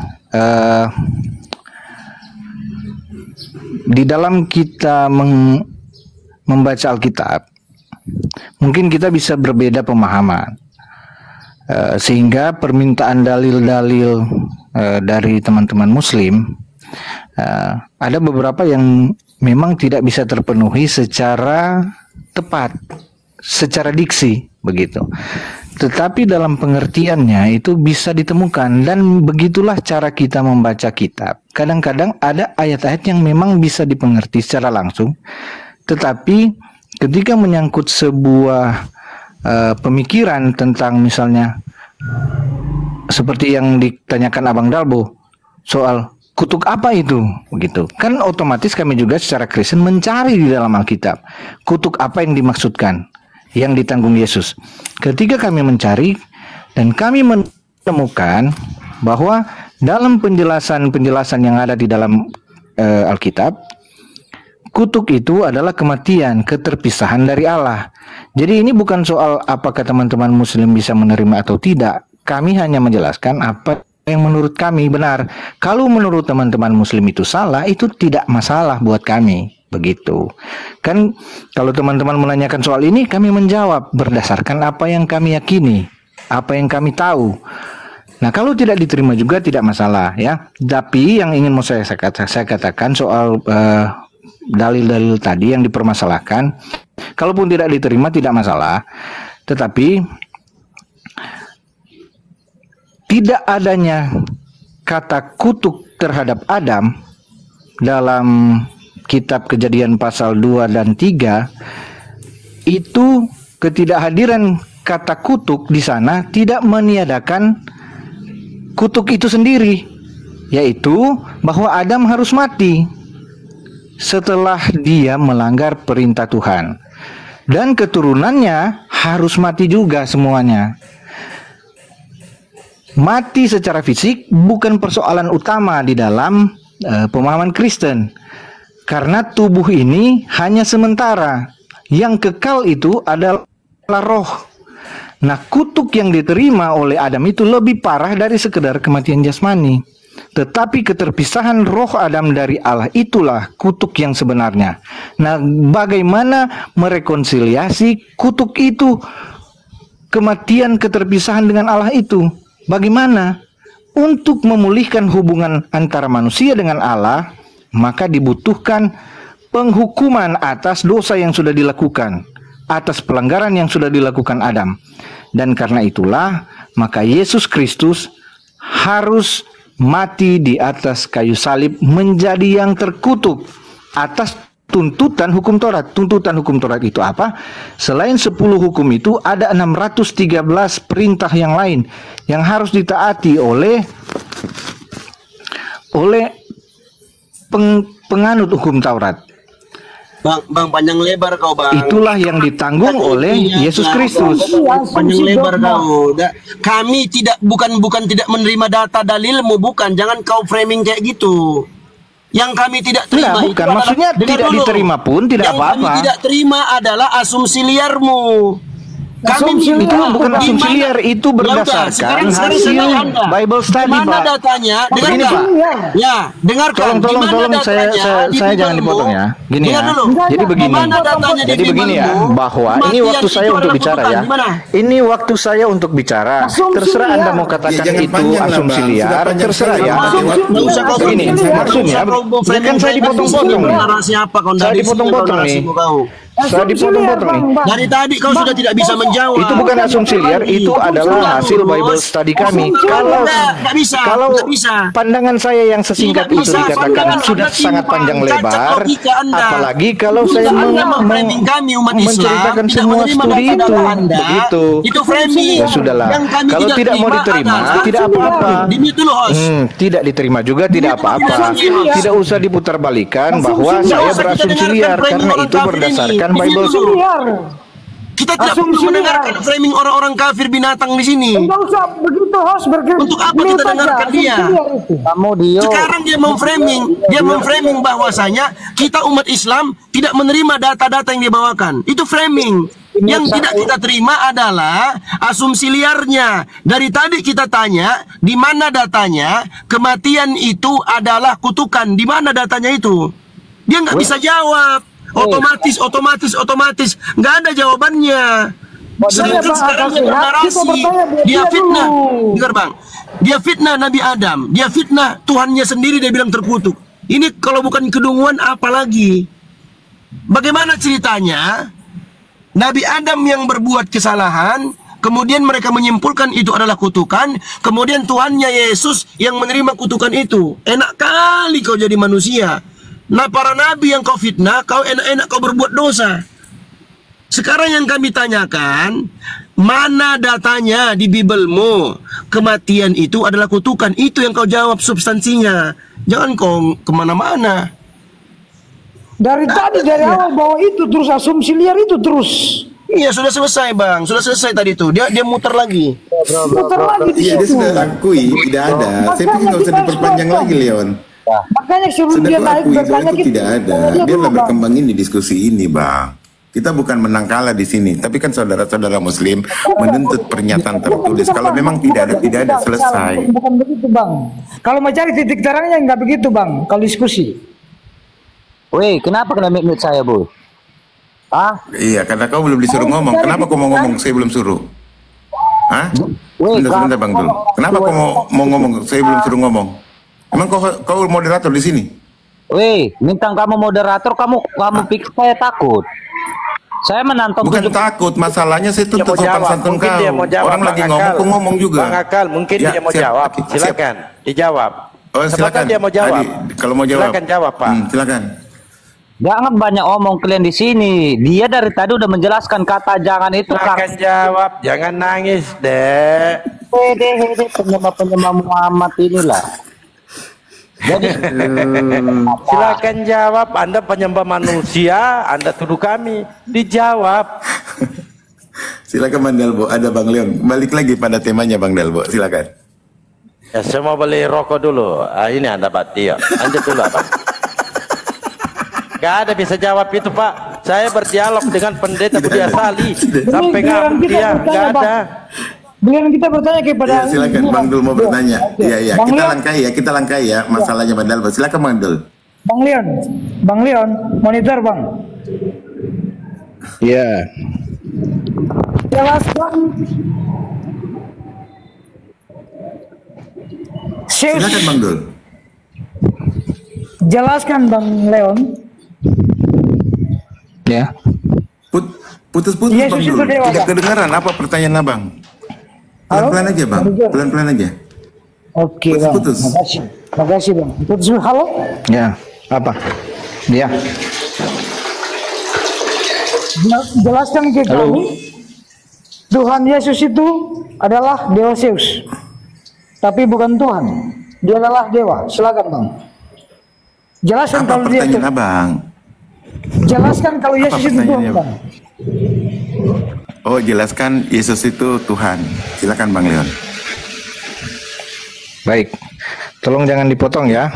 Di dalam kita membaca Alkitab, mungkin kita bisa berbeda pemahaman, sehingga permintaan dalil-dalil dari teman-teman Muslim ada beberapa yang memang tidak bisa terpenuhi secara tepat, secara diksi begitu. Tetapi dalam pengertiannya itu bisa ditemukan, dan begitulah cara kita membaca kitab. Kadang-kadang ada ayat-ayat yang memang bisa dipengerti secara langsung, tetapi ketika menyangkut sebuah pemikiran tentang misalnya seperti yang ditanyakan Abang Dalbo soal kutuk apa itu, begitu kan, otomatis kami juga secara Kristen mencari di dalam Alkitab kutuk apa yang dimaksudkan, yang ditanggung Yesus. Ketika kami mencari dan kami menemukan bahwa dalam penjelasan-penjelasan yang ada di dalam Alkitab, kutuk itu adalah kematian, keterpisahan dari Allah. Jadi ini bukan soal apakah teman-teman Muslim bisa menerima atau tidak. Kami hanya menjelaskan apa yang menurut kami benar. Kalau menurut teman-teman Muslim itu salah, itu tidak masalah buat kami. Begitu kan, kalau teman-teman menanyakan soal ini, kami menjawab berdasarkan apa yang kami yakini, apa yang kami tahu. Nah, kalau tidak diterima juga tidak masalah ya. Tapi yang ingin mau saya katakan soal dalil-dalil tadi yang dipermasalahkan, kalaupun tidak diterima tidak masalah, tetapi tidak adanya kata kutuk terhadap Adam dalam Kitab Kejadian pasal 2 dan 3, itu ketidakhadiran kata kutuk di sana tidak meniadakan kutuk itu sendiri, yaitu bahwa Adam harus mati setelah dia melanggar perintah Tuhan, dan keturunannya harus mati juga semuanya. Mati secara fisik bukan persoalan utama di dalam pemahaman Kristen, karena tubuh ini hanya sementara, yang kekal itu adalah roh. Nah, kutuk yang diterima oleh Adam itu lebih parah dari sekedar kematian jasmani. Tetapi keterpisahan roh Adam dari Allah itulah kutuk yang sebenarnya. Nah, bagaimana merekonsiliasi kutuk itu, kematian, keterpisahan dengan Allah itu? Bagaimana? Untuk memulihkan hubungan antara manusia dengan Allah, maka dibutuhkan penghukuman atas dosa yang sudah dilakukan, atas pelanggaran yang sudah dilakukan Adam. Dan karena itulah, maka Yesus Kristus harus mati di atas kayu salib, menjadi yang terkutuk atas tuntutan hukum Taurat. Tuntutan hukum Taurat itu apa? Selain 10 hukum itu, ada 613 perintah yang lain yang harus ditaati oleh penganut hukum Taurat. Bang, panjang lebar kau, Bang. Itulah yang ditanggung oleh Yesus Kristus. Panjang lebar kau. Kami bukan tidak menerima data dalilmu, bukan. Jangan kau framing kayak gitu. Yang kami tidak terima bukan. itu Maksudnya tidak diterima pun tidak apa-apa. Yang kami tidak terima adalah asumsi liarmu. itu bukan asumsi liar, itu berdasarkan hasil Bible study, Pak. Datanya? Begini, Pak. Ya, dengarkan. Tolong saya jangan dipotong ya. Gini ya. Jadi begini ya, bahwa ini waktu saya untuk bicara ya. Ini waktu saya untuk bicara. Terserah Anda mau katakan itu asumsi liar, terserah ya. Begini, maksudnya kan saya dipotong-potong nih. Saya dipotong-potong nih. Saya dipotong-potong nih. Dari tadi kau sudah tidak bisa menjawab. Itu bukan asumsi liar, itu adalah hasil Bible study kami. Kalau pandangan saya yang sesingkat itu dikatakan sudah sangat panjang lebar, apalagi kalau saya menceritakan semua studi itu, begitu. Itu framing. Ya sudahlah. Kalau tidak mau diterima, tidak apa-apa. Tidak diterima juga, tidak apa-apa. Tidak usah diputar-balikan bahwa saya berasumsi liar, karena itu berdasarkan Bible. Kita tidak perlu mendengarkan framing orang-orang kafir binatang di sini. Enggak usah begitu, host. Untuk apa kita dengarkan dia? Sekarang dia memframing bahwasanya kita umat Islam tidak menerima data-data yang dibawakan. Itu framing. Yang tidak kita terima adalah asumsi liarnya. Dari tadi kita tanya, di mana datanya kematian itu adalah kutukan? Di mana datanya itu? Dia nggak bisa jawab. Otomatis, nggak ada jawabannya. Sekarang dia bernarasi, dia fitnah, dengar bang, dia fitnah Nabi Adam, dia fitnah Tuhannya sendiri, dia bilang terkutuk. Ini kalau bukan kedunguan apa lagi? Bagaimana ceritanya? Nabi Adam yang berbuat kesalahan, kemudian mereka menyimpulkan itu adalah kutukan, kemudian Tuhannya Yesus yang menerima kutukan itu. Enak kali kau jadi manusia. Nah, para nabi yang kau fitnah, kau enak-enak kau berbuat dosa. Sekarang yang kami tanyakan, mana datanya di Bibelmu? Kematian itu adalah kutukan. Itu yang kau jawab substansinya. Jangan kau kemana-mana. Dari awal bahwa itu terus asumsi liar itu terus. Iya, sudah selesai bang, sudah selesai tadi itu. Dia muter lagi. Muter lagi di situ. Iya, dia sudah akui tidak ada. Saya pikir nggak usah diperpanjang lagi, Leon. Makanya suruh dia naik bertanya itu tidak ada. Biarlah berkembang ini diskusi ini, bang. Kita bukan menang kalah di sini, tapi kan saudara-saudara Muslim menuntut pernyataan tertulis. Kalau memang tidak ada, selesai. Bukan begitu, bang. Kalau mau cari titik terangnya nggak begitu, bang. Kalau diskusi. Weh, kenapa kena mute saya, Bu? Iya, karena kau belum disuruh ngomong. Kenapa kau mau ngomong? Saya belum suruh. Hah? Sebentar, Bang Dul. Kenapa kau mau ngomong? Saya belum suruh ngomong. Emang kau moderator di sini? Weh, bintang kamu moderator, kamu pikir saya takut? Saya menantang. Bukan takut, masalahnya saya tuntut sopan santun kau. Orang lagi ngomong juga. Bang Akal, mungkin dia mau jawab. Silakan, dijawab. Oh, silakan. Dia mau jawab. Kalau mau jawab. Silakan jawab, Pak. Silakan. Jangan banyak omong kalian di sini. Dia dari tadi udah menjelaskan kata jangan itu. Silakan jawab, jangan nangis, Dek. Hede penyembah Muhammad inilah. Jadi silakan jawab. Anda penyembah manusia, Anda tuduh kami. Dijawab. Silakan Bang Delbo. Ada Bang Leon. Balik lagi pada temanya Bang Delbo. Silakan. Ya, saya mau beli rokok dulu. Ini Anda Pak Tio. Lanjut dulu Pak. Gak ada bisa jawab itu Pak. Saya berdialog dengan pendeta Budi Asali sampai ngamuk dia. Gak ada. Beliau kita bertanya kepada silakan Bang Dul mau bertanya. Iya. Kita langkai ya masalahnya Bang Delbo. Silakan Bang Dul. Bang Leon, monitor Bang. Iya. Jelaskan. Silakan Bang Dul. Jelaskan Bang Leon. Ya. Putus-putus Bang Dul. Tidak kedengaran apa pertanyaan Abang? Pelan-pelan aja Bang. Pelan-pelan aja. Oke Bang. Putus. Makasih Bang. Putus. Halo? Ya. Apa? Ya. Jelaskan ke kami. Tuhan Yesus itu adalah Dewa Zeus. Tapi bukan Tuhan. Dia adalah Dewa. Silakan Bang. Jelaskan apa kalau dia itu. Abang? Jelaskan kalau Yesus itu Tuhan Bang. Oh, jelaskan Yesus itu Tuhan. Silakan Bang Leon. Baik. Tolong jangan dipotong ya.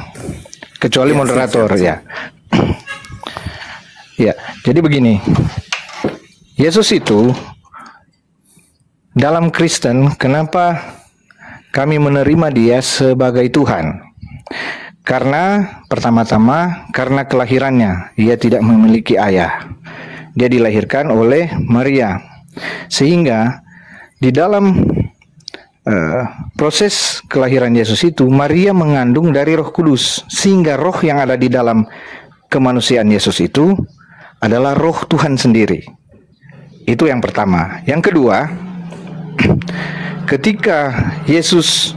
Kecuali moderator ya. Ya, jadi begini. Yesus itu dalam Kristen, kenapa kami menerima dia sebagai Tuhan? Karena pertama-tama karena kelahirannya, ia tidak memiliki ayah. Dia dilahirkan oleh Maria. Sehingga di dalam proses kelahiran Yesus itu, Maria mengandung dari Roh Kudus, sehingga roh yang ada di dalam kemanusiaan Yesus itu adalah roh Tuhan sendiri. Itu yang pertama. Yang kedua, ketika Yesus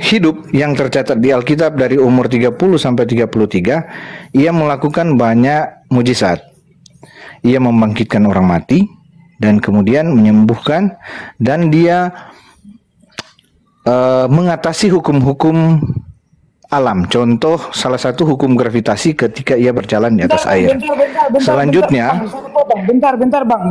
hidup yang tercatat di Alkitab dari umur 30 sampai 33, ia melakukan banyak mujizat. Ia membangkitkan orang mati dan kemudian menyembuhkan, dan dia mengatasi hukum-hukum alam. Contoh salah satu hukum gravitasi ketika ia berjalan di atas air. Selanjutnya, bentar Bang.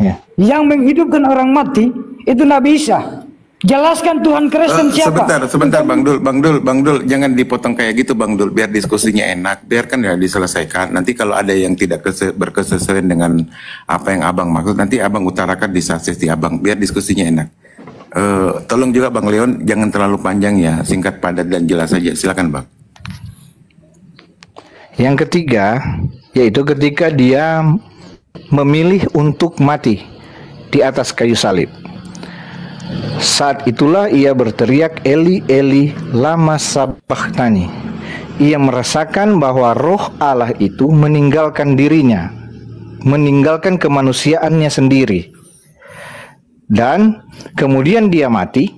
Ya. Yang menghidupkan orang mati itu Nabi Isa. Jelaskan Tuhan Kristen siapa? Sebentar Bang Dul, jangan dipotong kayak gitu Bang Dul, biar diskusinya enak, biarkan ya diselesaikan. Nanti kalau ada yang tidak berkesesuaian dengan apa yang Abang maksud, nanti Abang utarakan di sesi Abang, biar diskusinya enak. Tolong juga Bang Leon, jangan terlalu panjang ya, singkat, padat, dan jelas saja. Silakan Bang. Yang ketiga, yaitu ketika dia memilih untuk mati di atas kayu salib. Saat itulah ia berteriak, Eli, Eli, lama sabachthani. Ia merasakan bahwa roh Allah itu meninggalkan dirinya, meninggalkan kemanusiaannya sendiri. Dan kemudian dia mati.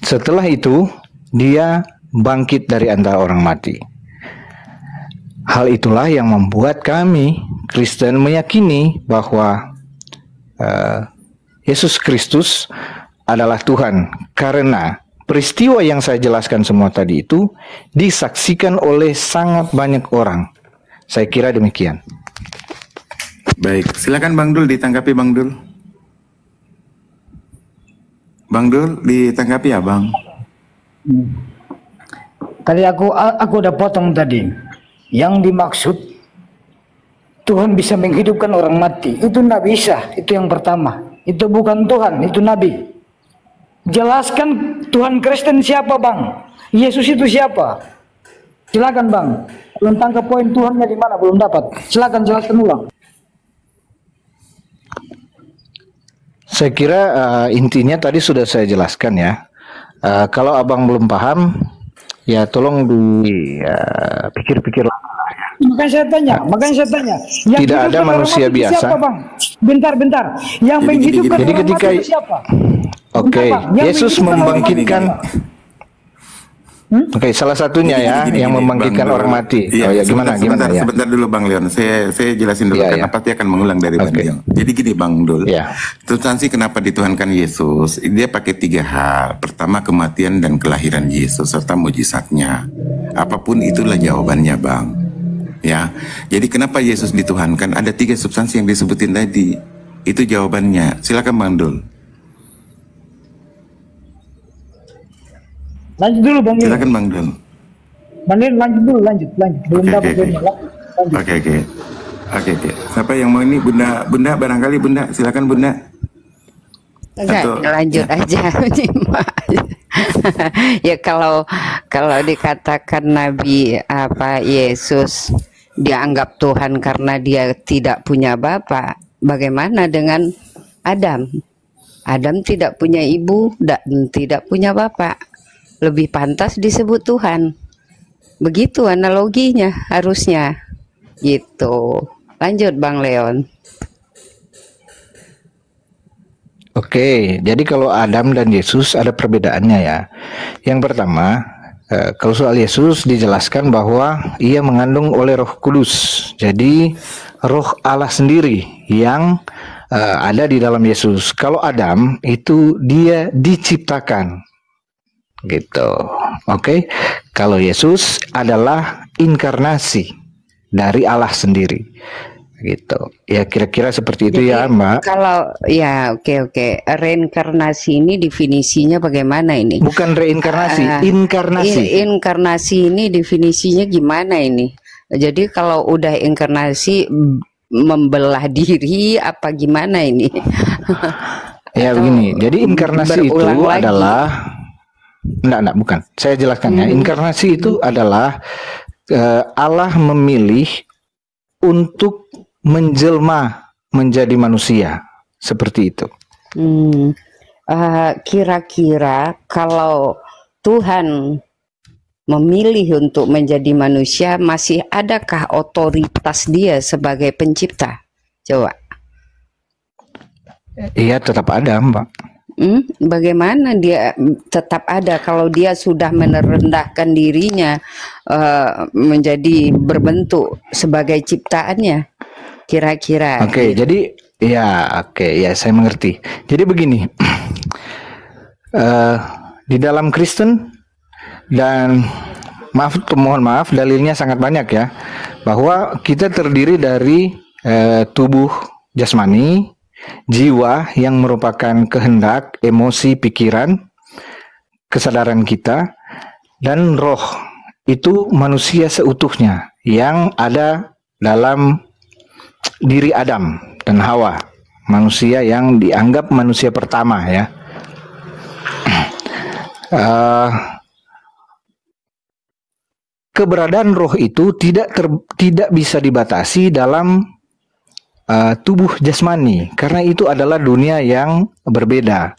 Setelah itu dia bangkit dari antara orang mati. Hal itulah yang membuat kami Kristen meyakini bahwa Yesus Kristus adalah Tuhan, karena peristiwa yang saya jelaskan semua tadi itu disaksikan oleh sangat banyak orang. Saya kira demikian. Baik, silakan Bang Dul, ditanggapi Bang Dul. Bang Dul, ditanggapi ya Bang. Tadi aku udah potong tadi. Yang dimaksud Tuhan bisa menghidupkan orang mati, itu Nabi Isa, itu yang pertama. Itu bukan Tuhan, itu Nabi. Jelaskan Tuhan Kristen siapa Bang? Yesus itu siapa? Silakan Bang. Belum tangkap poin Tuhannya di mana, belum dapat. Silakan jelaskan ulang. Saya kira intinya tadi sudah saya jelaskan ya. Kalau Abang belum paham, ya tolong dipikir-pikir lagi. Makanya saya tanya. Yang tidak ada manusia biasa. Siapa, Bang? Bentar. Yang menghidupkan jadi orang ketika mati itu siapa? Oke, Yesus membangkitkan. Oke, salah satunya yang membangkitkan orang mati. Iya, gimana ya? Sebentar dulu Bang Leon. Saya jelasin dulu karena pasti akan mengulang dari Bang Leon. Jadi gini Bang Dul. Substansi kenapa dituhankan Yesus? Dia pakai 3 hal. Pertama, kematian dan kelahiran Yesus serta mujizatnya. Apapun itulah jawabannya Bang. Ya, jadi kenapa Yesus dituhankan? Ada 3 substansi yang disebutin tadi. Itu jawabannya. Silakan Bang Dul. Lanjut dulu Bang. Silakan Bang Dul. Lanjut dulu. Belum dapat. Oke. Siapa yang mau ini? Bunda barangkali Bunda. Silakan Bunda. Lanjut aja. Ya kalau dikatakan Nabi Yesus dianggap Tuhan karena dia tidak punya bapak, bagaimana dengan Adam? Adam tidak punya ibu dan tidak punya bapak, lebih pantas disebut Tuhan. Begitu analoginya harusnya gitu. Lanjut Bang Leon. Oke, jadi kalau Adam dan Yesus ada perbedaannya ya. Yang pertama, kalau soal Yesus dijelaskan bahwa ia mengandung oleh Roh Kudus. Jadi Roh Allah sendiri yang ada di dalam Yesus. Kalau Adam itu dia diciptakan, gitu. Oke, kalau Yesus adalah inkarnasi dari Allah sendiri. Gitu ya, kira-kira seperti itu. Jadi, ya Mbak. Kalau ya oke. Reinkarnasi ini definisinya bagaimana ini? Bukan reinkarnasi, inkarnasi. Inkarnasi ini definisinya gimana ini? Jadi kalau udah inkarnasi membelah diri apa gimana ini? Ya begini, jadi inkarnasi itu adalah enggak, bukan. Saya jelaskan ya. Inkarnasi itu adalah Allah memilih untuk menjelma menjadi manusia, seperti itu. Kira-kira kalau Tuhan memilih untuk menjadi manusia, masih adakah otoritas dia sebagai pencipta? Coba. Iya, tetap ada, Mbak. Bagaimana dia tetap ada kalau dia sudah merendahkan dirinya menjadi berbentuk sebagai ciptaannya? Kira-kira. Oke, jadi ya, saya mengerti. Jadi begini, di dalam Kristen dan mohon maaf, dalilnya sangat banyak ya, bahwa kita terdiri dari tubuh jasmani, jiwa yang merupakan kehendak, emosi, pikiran, kesadaran kita, dan roh itu manusia seutuhnya yang ada dalam diri Adam dan Hawa, manusia yang dianggap manusia pertama ya. Keberadaan roh itu tidak bisa dibatasi dalam tubuh jasmani, karena itu adalah dunia yang berbeda.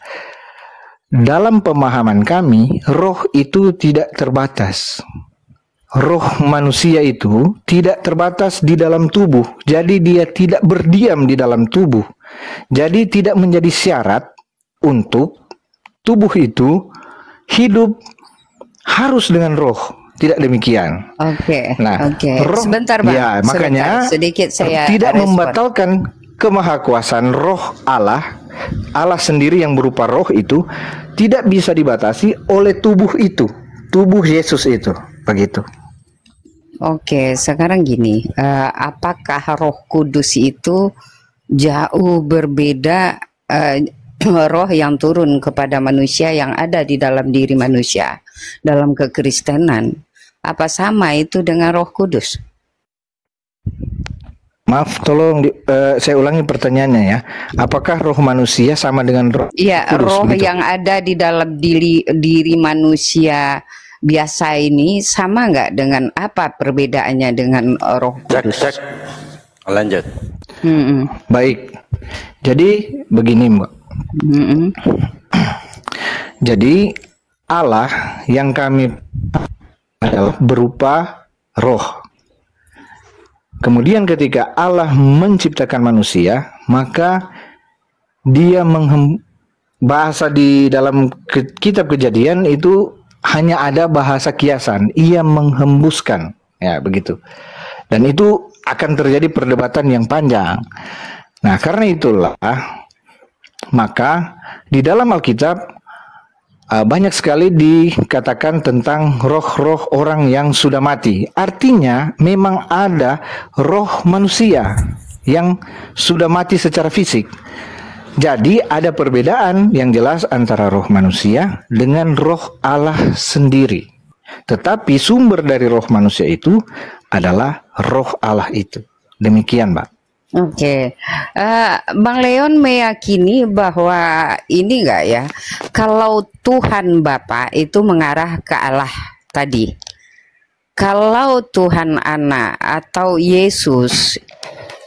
Dalam pemahaman kami, roh itu tidak terbatas. Roh manusia itu tidak terbatas di dalam tubuh, jadi dia tidak berdiam di dalam tubuh. Jadi tidak menjadi syarat untuk tubuh itu hidup harus dengan roh. Tidak demikian. Oke. Nah, roh, sebentar Bang. Ya, makanya sedikit saya tidak respon. membatalkan kemahakuasaan roh Allah. Allah sendiri yang berupa roh itu tidak bisa dibatasi oleh tubuh itu, tubuh Yesus itu, begitu. Oke, sekarang gini, apakah Roh Kudus itu jauh berbeda roh yang turun kepada manusia yang ada di dalam diri manusia dalam kekristenan? Apa sama itu dengan Roh Kudus? Maaf, tolong saya ulangi pertanyaannya ya. Apakah roh manusia sama dengan roh Kudus? Iya, roh begitu? Yang ada di dalam diri manusia biasa ini sama nggak dengan apa perbedaannya dengan Roh Kudus? Cek. Lanjut. Baik. Jadi begini, Mbak. Jadi Allah yang kami adalah berupa roh. Kemudian ketika Allah menciptakan manusia, maka dia bahasa di dalam kitab Kejadian itu hanya ada bahasa kiasan. Ia menghembuskan, ya begitu. Dan itu akan terjadi perdebatan yang panjang. Nah, karena itulah maka di dalam Alkitab banyak sekali dikatakan tentang roh-roh orang yang sudah mati. Artinya memang ada roh manusia yang sudah mati secara fisik. Jadi ada perbedaan yang jelas antara roh manusia dengan roh Allah sendiri. Tetapi sumber dari roh manusia itu adalah roh Allah itu. Demikian, Mbak. Oke, Bang Leon meyakini bahwa ini enggak ya, kalau Tuhan Bapa itu mengarah ke Allah tadi, kalau Tuhan Anak atau Yesus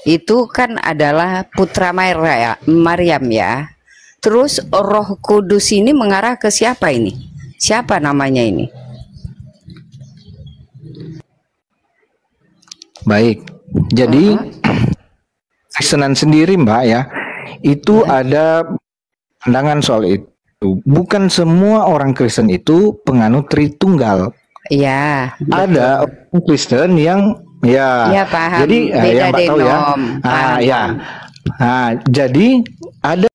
itu kan adalah putra Maryam ya, terus Roh Kudus ini mengarah ke siapa ini? Siapa namanya ini? Baik, jadi Kristenan sendiri, Mbak ya, itu ada pandangan soal itu. Bukan semua orang Kristen itu penganut Tritunggal. Ya. Ada orang Kristen yang ya paham. Jadi beda yang Mbak tahu ya. jadi ada